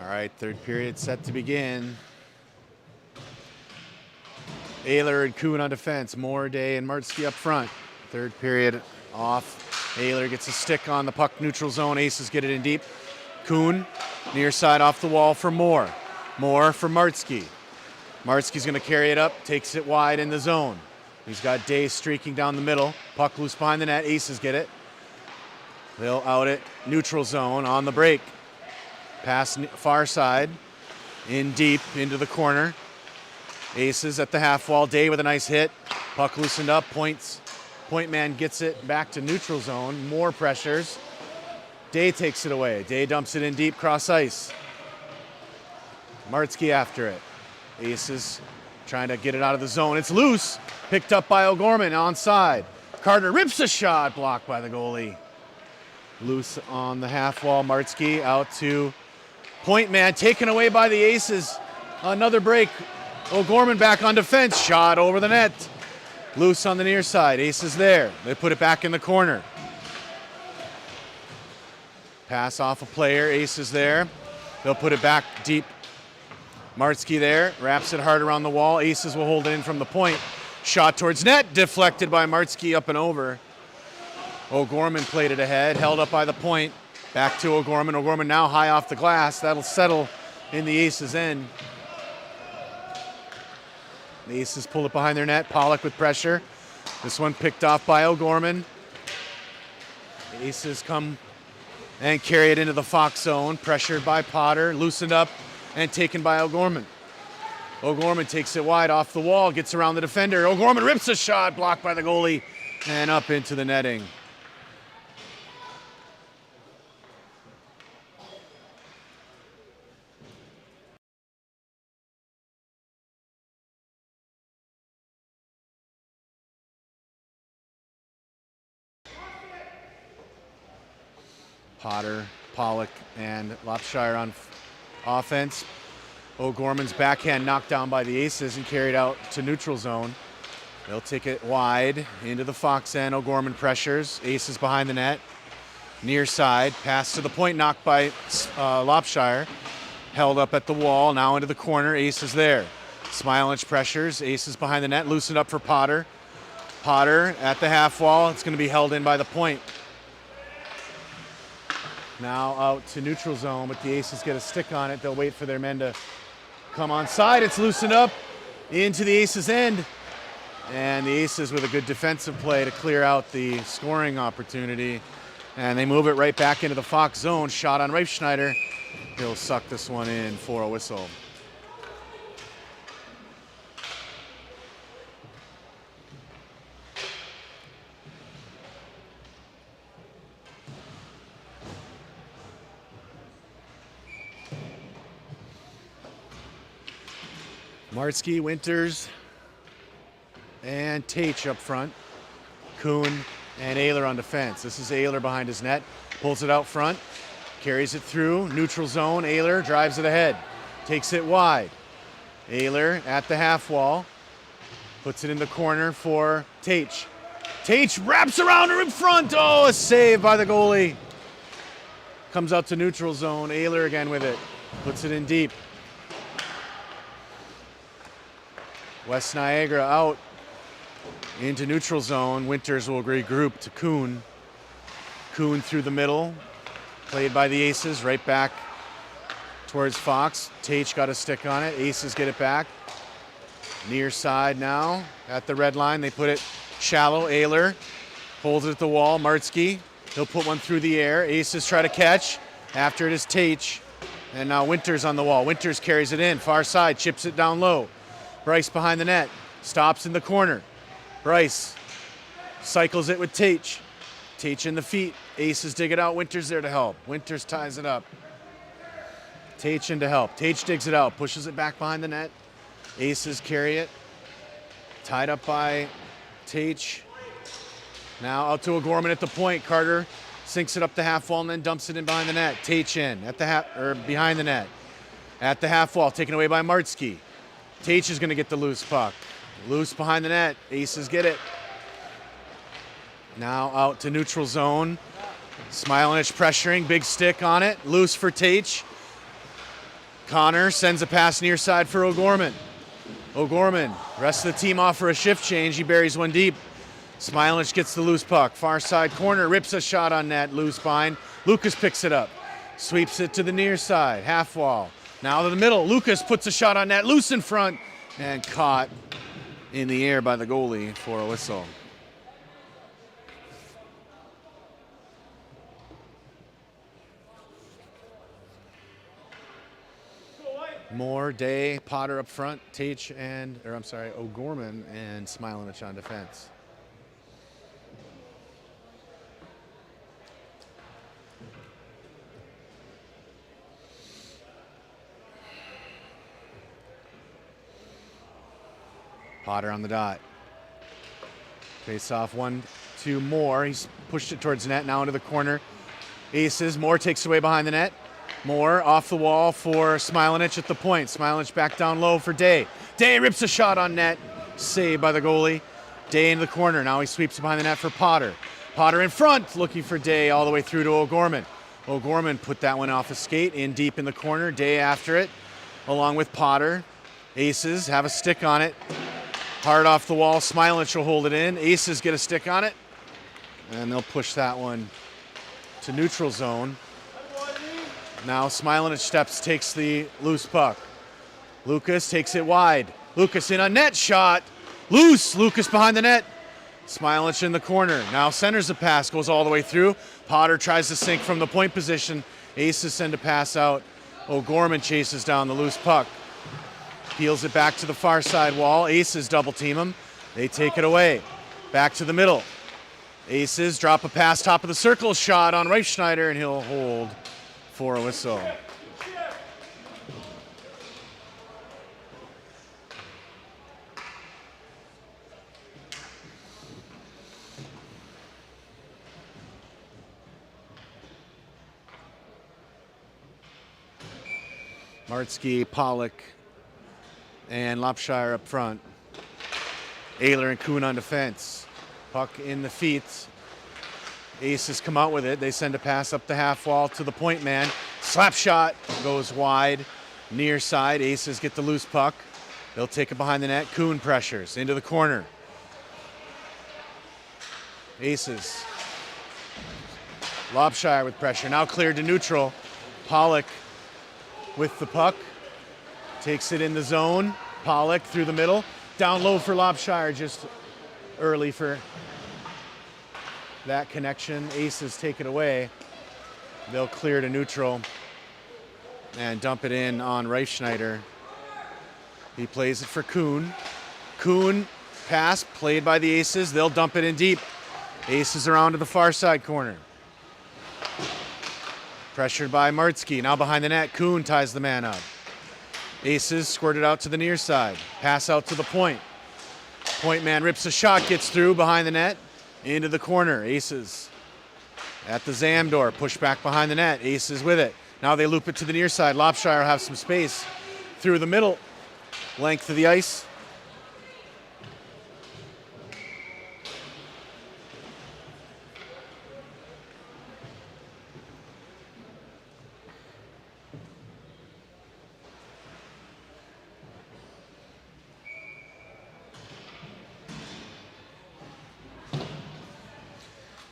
All right, third period set to begin. Ayler and Kuhn on defense. Moore, Day, and Martsky up front. Third period off. Ayler gets a stick on the puck neutral zone. Aces get it in deep. Kuhn, near side off the wall for Moore. Moore for Martsky. Martsky's going to carry it up, takes it wide in the zone. He's got Day streaking down the middle. Puck loose behind the net. Aces get it. They'll out it. Neutral zone on the break. Pass far side. In deep into the corner. Aces at the half wall. Day with a nice hit. Puck loosened up. Points. Point man gets it back to neutral zone. More pressures. Day takes it away. Day dumps it in deep cross ice. Martsky after it. Aces trying to get it out of the zone. It's loose. Picked up by O'Gorman onside. Carter rips a shot. Blocked by the goalie. Loose on the half wall. Martsky out to point man. Taken away by the Aces. Another break. O'Gorman back on defense. Shot over the net. Loose on the near side. Ace is there. They put it back in the corner. Pass off a player. Ace is there. They'll put it back deep. Martzke there. Wraps it hard around the wall. Aces will hold it in from the point. Shot towards net. Deflected by Martzke up and over. O'Gorman played it ahead. Held up by the point. Back to O'Gorman. O'Gorman now high off the glass. That'll settle in the Aces' end. The Aces pull it behind their net. Pollock with pressure. This one picked off by O'Gorman. The Aces come and carry it into the Fox zone. Pressured by Potter. Loosened up and taken by O'Gorman. O'Gorman takes it wide off the wall. Gets around the defender. O'Gorman rips a shot. Blocked by the goalie. And up into the netting. Potter, Pollock, and Lopshire on offense. O'Gorman's backhand knocked down by the Aces and carried out to neutral zone. They'll take it wide into the Fox end. O'Gorman pressures. Aces behind the net. Near side. Pass to the point. Knocked by Lopshire. Held up at the wall. Now into the corner. Aces there. Smilinch pressures. Aces behind the net. Loosened up for Potter. Potter at the half wall. It's going to be held in by the point. Now out to neutral zone, but the Aces get a stick on it. They'll wait for their men to come on side. It's loosened up into the Aces' end. And the Aces with a good defensive play to clear out the scoring opportunity. And they move it right back into the Fox zone. Shot on Reifschneider. He'll suck this one in for a whistle. Martzke, Winters, and Tate up front. Kuhn and Ayler on defense. This is Ayler behind his net. Pulls it out front. Carries it through. Neutral zone. Ayler drives it ahead. Takes it wide. Ayler at the half wall. Puts it in the corner for Tate. Tate wraps around her in front. Oh, a save by the goalie. Comes out to neutral zone. Ayler again with it. Puts it in deep. West Niagara out into neutral zone. Winters will regroup to Kuhn. Kuhn through the middle. Played by the Aces. Right back towards Fox. Tate got a stick on it. Aces get it back. Near side now at the red line. They put it shallow. Ayler holds it at the wall. Martzke. He'll put one through the air. Aces try to catch. After it is Tate. And now Winters on the wall. Winters carries it in. Far side. Chips it down low. Bryce behind the net, stops in the corner. Bryce cycles it with Tate. Tate in the feet. Aces dig it out. Winters there to help. Winters ties it up. Tate in to help. Tate digs it out, pushes it back behind the net. Aces carry it. Tied up by Tate. Now out to O'Gorman at the point. Carter sinks it up the half wall and then dumps it in behind the net. Tate in at the behind the net. At the half wall, taken away by Martzke. Tate is going to get the loose puck. Loose behind the net. Aces get it. Now out to neutral zone. Smilinich pressuring. Big stick on it. Loose for Tate. Connor sends a pass near side for O'Gorman. O'Gorman, rest of the team off for a shift change. He buries one deep. Smilinich gets the loose puck. Far side corner. Rips a shot on net. Loose behind. Lucas picks it up. Sweeps it to the near side. Half wall. Now to the middle. Lucas puts a shot on net. Loose in front. And caught in the air by the goalie for a whistle. Moore, Day, Potter up front, O'Gorman and Smilinich on defense. Potter on the dot. Face off 1-2 Moore. He's pushed it towards the net, now into the corner. Aces, Moore takes away behind the net. Moore off the wall for Smilinich at the point. Smilinich back down low for Day. Day rips a shot on net. Saved by the goalie. Day into the corner. Now he sweeps it behind the net for Potter. Potter in front, looking for Day all the way through to O'Gorman. O'Gorman put that one off his skate, in deep in the corner. Day after it, along with Potter. Aces have a stick on it. Hard off the wall. Smilich will hold it in. Aces get a stick on it. And they'll push that one to neutral zone. Now Smilich steps, takes the loose puck. Lucas takes it wide. Lucas in a net shot. Loose. Lucas behind the net. Smilich in the corner. Now centers the pass, goes all the way through. Potter tries to sink from the point position. Aces send a pass out. O'Gorman chases down the loose puck. Peels it back to the far side wall. Aces double team him. They take it away. Back to the middle. Aces drop a pass top of the circle. Shot on Reifschneider, and he'll hold for a whistle. Martzke, Pollock, and Lopshire up front. Ayler and Kuhn on defense. Puck in the feet. Aces come out with it. They send a pass up the half wall to the point man. Slap shot goes wide, near side. Aces get the loose puck. They'll take it behind the net. Kuhn pressures into the corner. Aces. Lopshire with pressure. Now cleared to neutral. Pollock with the puck. Takes it in the zone. Pollock through the middle. Down low for Lopshire, just early for that connection. Aces take it away. They'll clear to neutral and dump it in on Reifschneider. He plays it for Kuhn. Kuhn, pass, played by the Aces. They'll dump it in deep. Aces around to the far side corner. Pressured by Martzke. Now behind the net, Kuhn ties the man up. Aces squirted out to the near side. Pass out to the point. Point man rips a shot, gets through behind the net. Into the corner. Aces at the Zam door. Push back behind the net. Aces with it. Now they loop it to the near side. Lopshire will have some space through the middle. Length of the ice.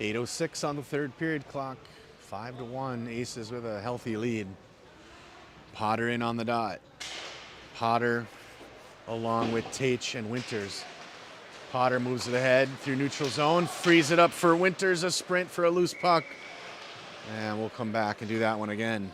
.806 on the third period clock. 5-1. Aces with a healthy lead. Potter in on the dot. Potter along with Tate and Winters. Potter moves it ahead through neutral zone. Frees it up for Winters. A sprint for a loose puck. And we'll come back and do that one again.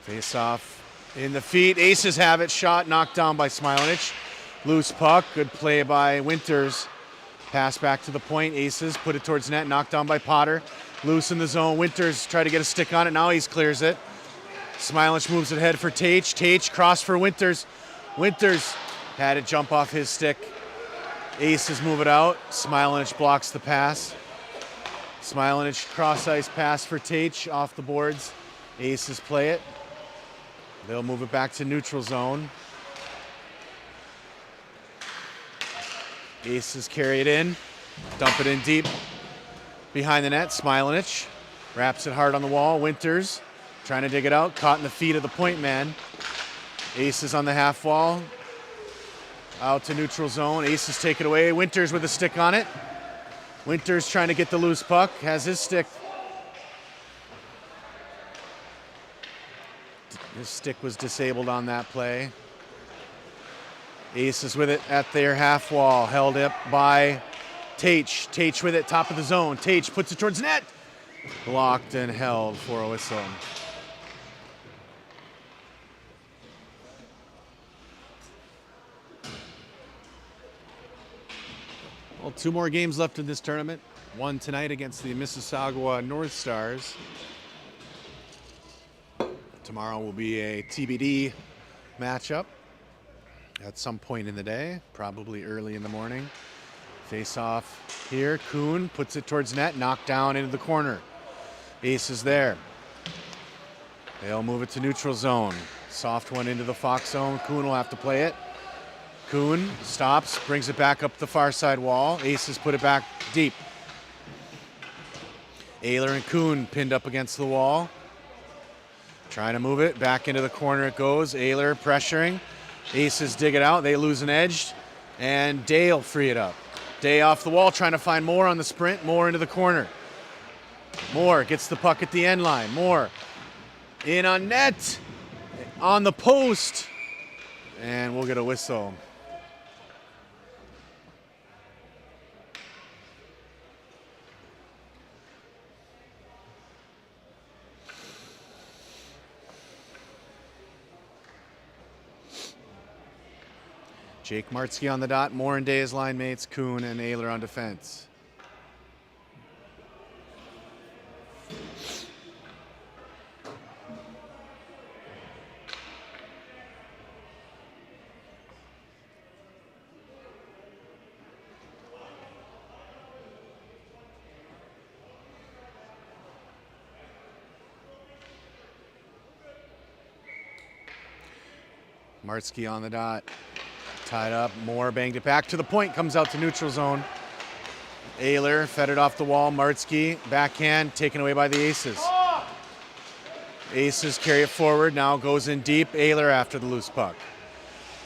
Face off in the feet. Aces have it. Shot knocked down by Smilich. Loose puck. Good play by Winters. Pass back to the point. Aces put it towards net. Knocked down by Potter. Loose in the zone. Winters tried to get a stick on it. Now he clears it. Smilich moves it ahead for Tate. Tate cross for Winters. Winters had it jump off his stick. Aces move it out. Smilich blocks the pass. Smilich cross ice pass for Tate off the boards. Aces play it. They'll move it back to neutral zone. Aces carry it in. Dump it in deep. Behind the net, Smilich wraps it hard on the wall. Winters trying to dig it out. Caught in the feet of the point man. Aces on the half wall. Out to neutral zone. Aces take it away. Winters with a stick on it. Winters trying to get the loose puck. Has his stick. His stick was disabled on that play. Aces with it at their half wall. Held up by Tate. Tate with it, top of the zone. Tate puts it towards net. Blocked and held for a whistle. Well, 2 more games left in this tournament. One tonight against the Mississauga North Stars. Tomorrow will be a TBD matchup at some point in the day, probably early in the morning. Face off here. Kuhn puts it towards net, knocked down into the corner. Ace is there. They'll move it to neutral zone. Soft one into the Fox zone. Kuhn will have to play it. Kuhn stops, brings it back up the far side wall. Aces put it back deep. Ayler and Kuhn pinned up against the wall. Trying to move it back into the corner it goes. Ayler pressuring. Aces dig it out. They lose an edge. And Dale free it up. Day off the wall, trying to find Moore on the sprint. Moore into the corner. Moore gets the puck at the end line. Moore in on net. On the post. And we'll get a whistle. Jake Martzke on the dot, Moore and Day as line mates, Kuhn and Ayler on defense. Martzke on the dot. Tied up, Moore banged it back to the point, comes out to neutral zone. Ayler fed it off the wall, Martzke, backhand, taken away by the Aces. Aces carry it forward, now goes in deep, Ayler after the loose puck.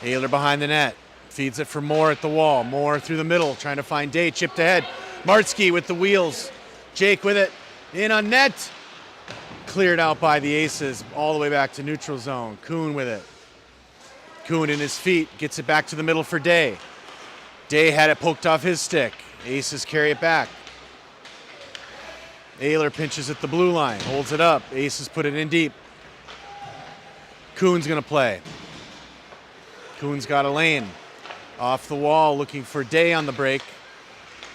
Ayler behind the net, feeds it for Moore at the wall. Moore through the middle, trying to find Day, chipped ahead. Martzke with the wheels, Jake with it, in on net. Cleared out by the Aces, all the way back to neutral zone. Kuhn with it. Kuhn in his feet, gets it back to the middle for Day. Day had it poked off his stick. Aces carry it back. Ayler pinches at the blue line, holds it up. Aces put it in deep. Kuhn's gonna play. Kuhn's got a lane. Off the wall, looking for Day on the break.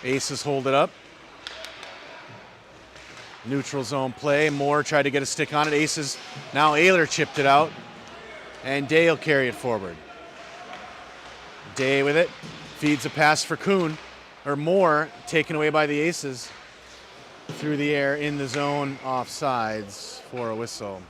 Aces hold it up. Neutral zone play. Moore tried to get a stick on it. Aces, now Ayler chipped it out. And Day will carry it forward. Day with it. Feeds a pass for Kuhn. Or Moore, taken away by the Aces. Through the air, in the zone, off sides for a whistle.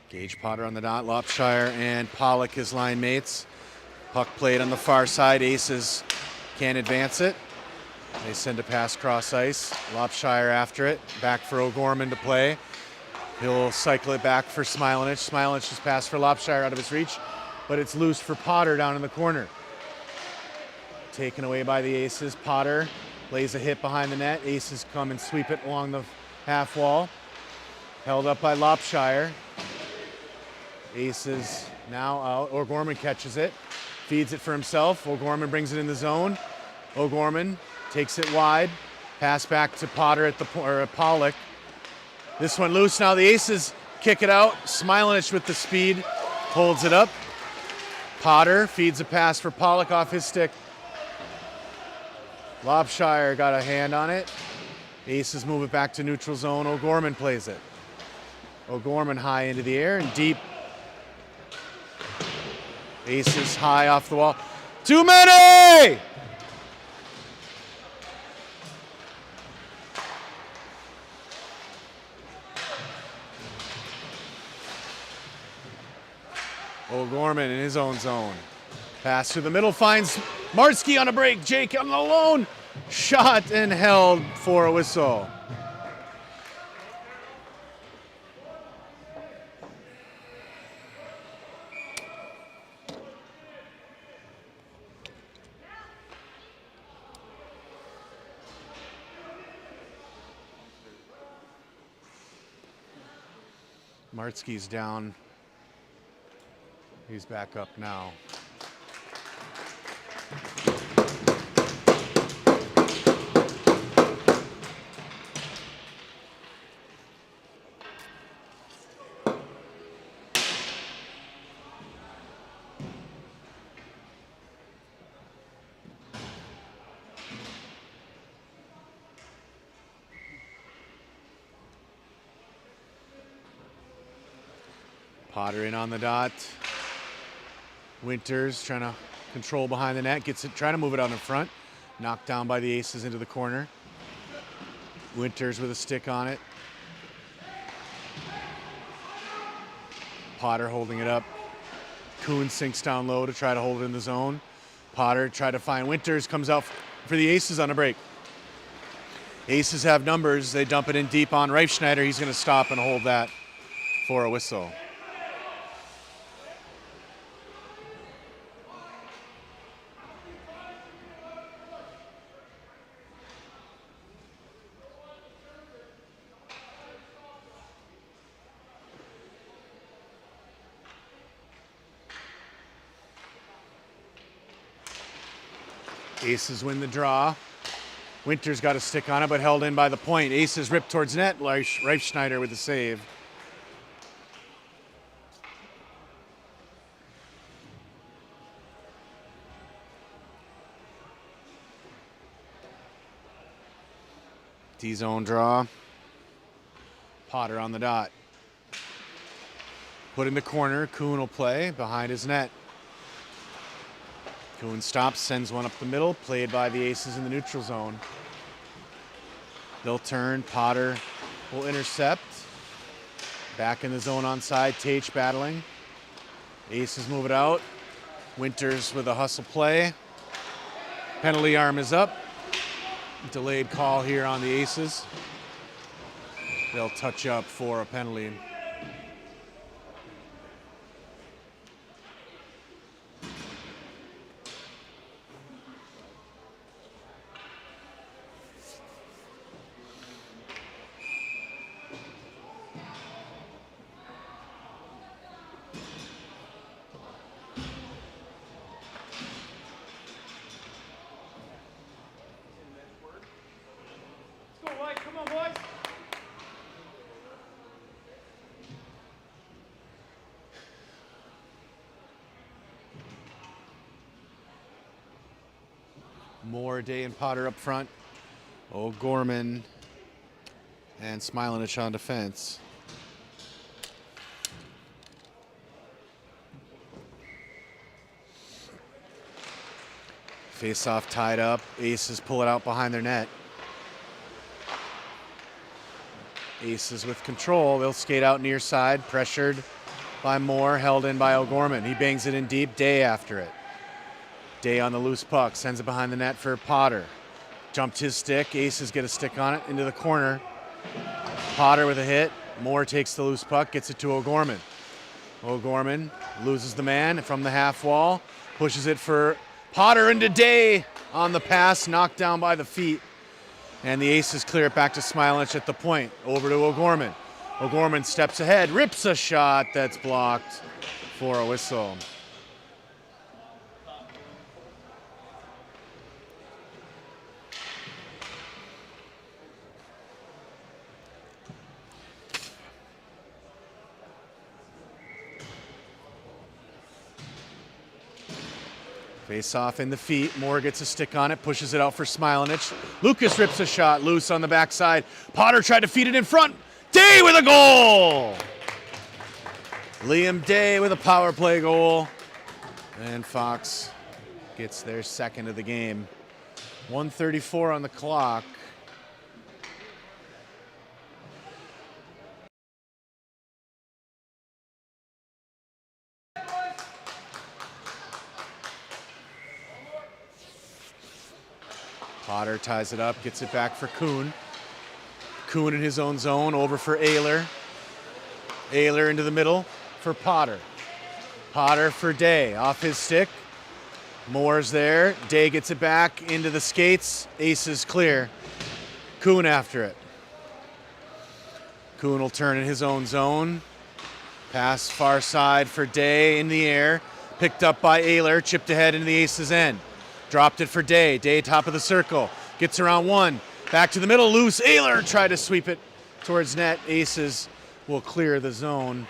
Gage Potter on the dot, Lopshire and Pollock his line mates. Puck played on the far side, Aces can't advance it. They send a pass cross ice, Lopshire after it, back for O'Gorman to play. He'll cycle it back for Smilanich. Smilanich's pass for Lopshire out of his reach, but it's loose for Potter down in the corner. Taken away by the Aces, Potter lays a hit behind the net. Aces come and sweep it along the half wall. Held up by Lopshire. Aces now out. O'Gorman catches it, feeds it for himself. O'Gorman brings it in the zone. O'Gorman takes it wide. Pass back to Potter at the Pollock. This one loose. Now the Aces kick it out. Smilanich with the speed holds it up. Potter feeds a pass for Pollock off his stick. Lopshire got a hand on it. Aces move it back to neutral zone. O'Gorman plays it. O'Gorman high into the air and deep. Aces high off the wall. Too many! O'Gorman in his own zone. Pass through the middle, finds Martzke on a break. Jake on the lone. Shot and held for a whistle. Martzke's down. He's back up now. Potter in on the dot. Winters trying to control behind the net, gets it, trying to move it out in front. Knocked down by the Aces into the corner. Winters with a stick on it. Potter holding it up. Kuhn sinks down low to try to hold it in the zone. Potter tried to find Winters, comes out for the Aces on a break. Aces have numbers. They dump it in deep on Reifschneider. He's going to stop and hold that for a whistle. Aces win the draw. Winters got a stick on it, but held in by the point. Aces ripped towards net. Reifschneider with the save. D-zone draw. Potter on the dot. Put in the corner. Kuhn will play behind his net. Kuhn stops, sends one up the middle, played by the Aces in the neutral zone. They'll turn. Potter will intercept. Back in the zone onside. Tage battling. Aces move it out. Winters with a hustle play. Penalty arm is up. Delayed call here on the Aces. They'll touch up for a penalty. Moore, Day, and Potter up front. O'Gorman and Smilanich on defense. Face-off tied up. Aces pull it out behind their net. Aces with control. They'll skate out near side. Pressured by Moore. Held in by O'Gorman. He bangs it in deep. Day after it. Day on the loose puck, sends it behind the net for Potter. Jumped his stick, Aces get a stick on it, into the corner. Potter with a hit, Moore takes the loose puck, gets it to O'Gorman. O'Gorman loses the man from the half wall, pushes it for Potter into Day on the pass, knocked down by the feet. And the Aces clear it back to Smilanich at the point, over to O'Gorman. O'Gorman steps ahead, rips a shot that's blocked for a whistle. Face off in the feet. Moore gets a stick on it, pushes it out for Smilanich. Lucas rips a shot loose on the backside. Potter tried to feed it in front. Day with a goal! Liam Day with a power play goal. And Fox gets their second of the game. 1:34 on the clock. Potter ties it up, gets it back for Kuhn. Kuhn in his own zone, over for Ayler. Ayler into the middle for Potter. Potter for Day, off his stick. Moore's there, Day gets it back into the skates. Aces clear. Kuhn after it. Kuhn will turn in his own zone. Pass far side for Day in the air. Picked up by Ayler, chipped ahead into the Aces' end. Dropped it for Day. Day top of the circle. Gets around one. Back to the middle. Loose. Ayler tried to sweep it towards net. Aces will clear the zone.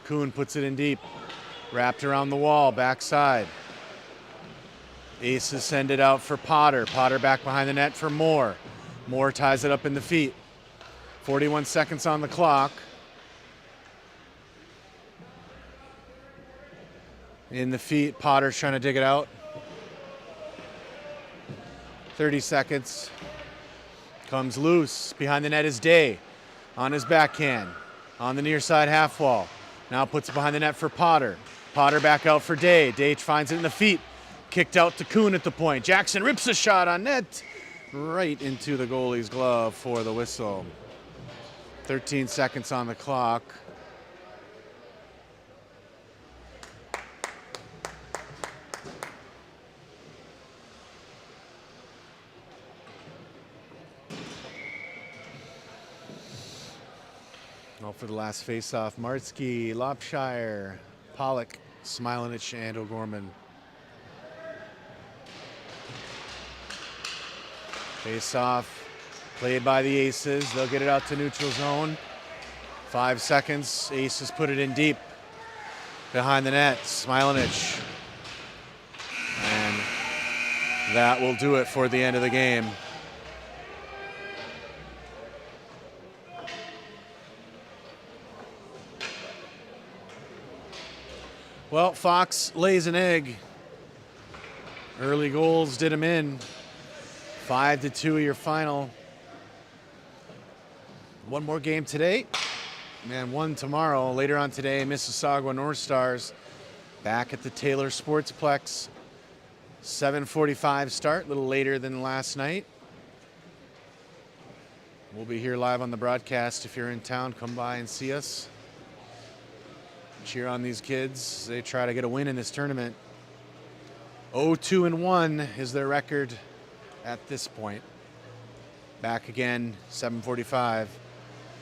Kuhn puts it in deep. Wrapped around the wall. Backside. Aces send it out for Potter. Potter back behind the net for Moore. Moore ties it up in the feet. 41 seconds on the clock. In the feet, Potter's trying to dig it out. 30 seconds. Comes loose. Behind the net is Day. On his backhand. On the near side half wall. Now puts it behind the net for Potter. Potter back out for Day. Day finds it in the feet. Kicked out to Kuhn at the point. Jackson rips a shot on net. Right into the goalie's glove for the whistle. 13 seconds on the clock. For the last face-off, Martsky, Lopshire, Pollock, Smilanich, and O'Gorman. Face-off, played by the Aces. They'll get it out to neutral zone. 5 seconds. Aces put it in deep. Behind the net, Smilanich. And that will do it for the end of the game. Well, Fox lays an egg. Early goals did him in. 5-2 your final. One more game today, and one tomorrow. Later on today, Mississauga North Stars back at the Taylor Sportsplex. 7:45 start, a little later than last night. We'll be here live on the broadcast. If you're in town, come by and see us. Cheer on these kids. They try to get a win in this tournament. 0-2-1 is their record at this point. Back again, 7:45.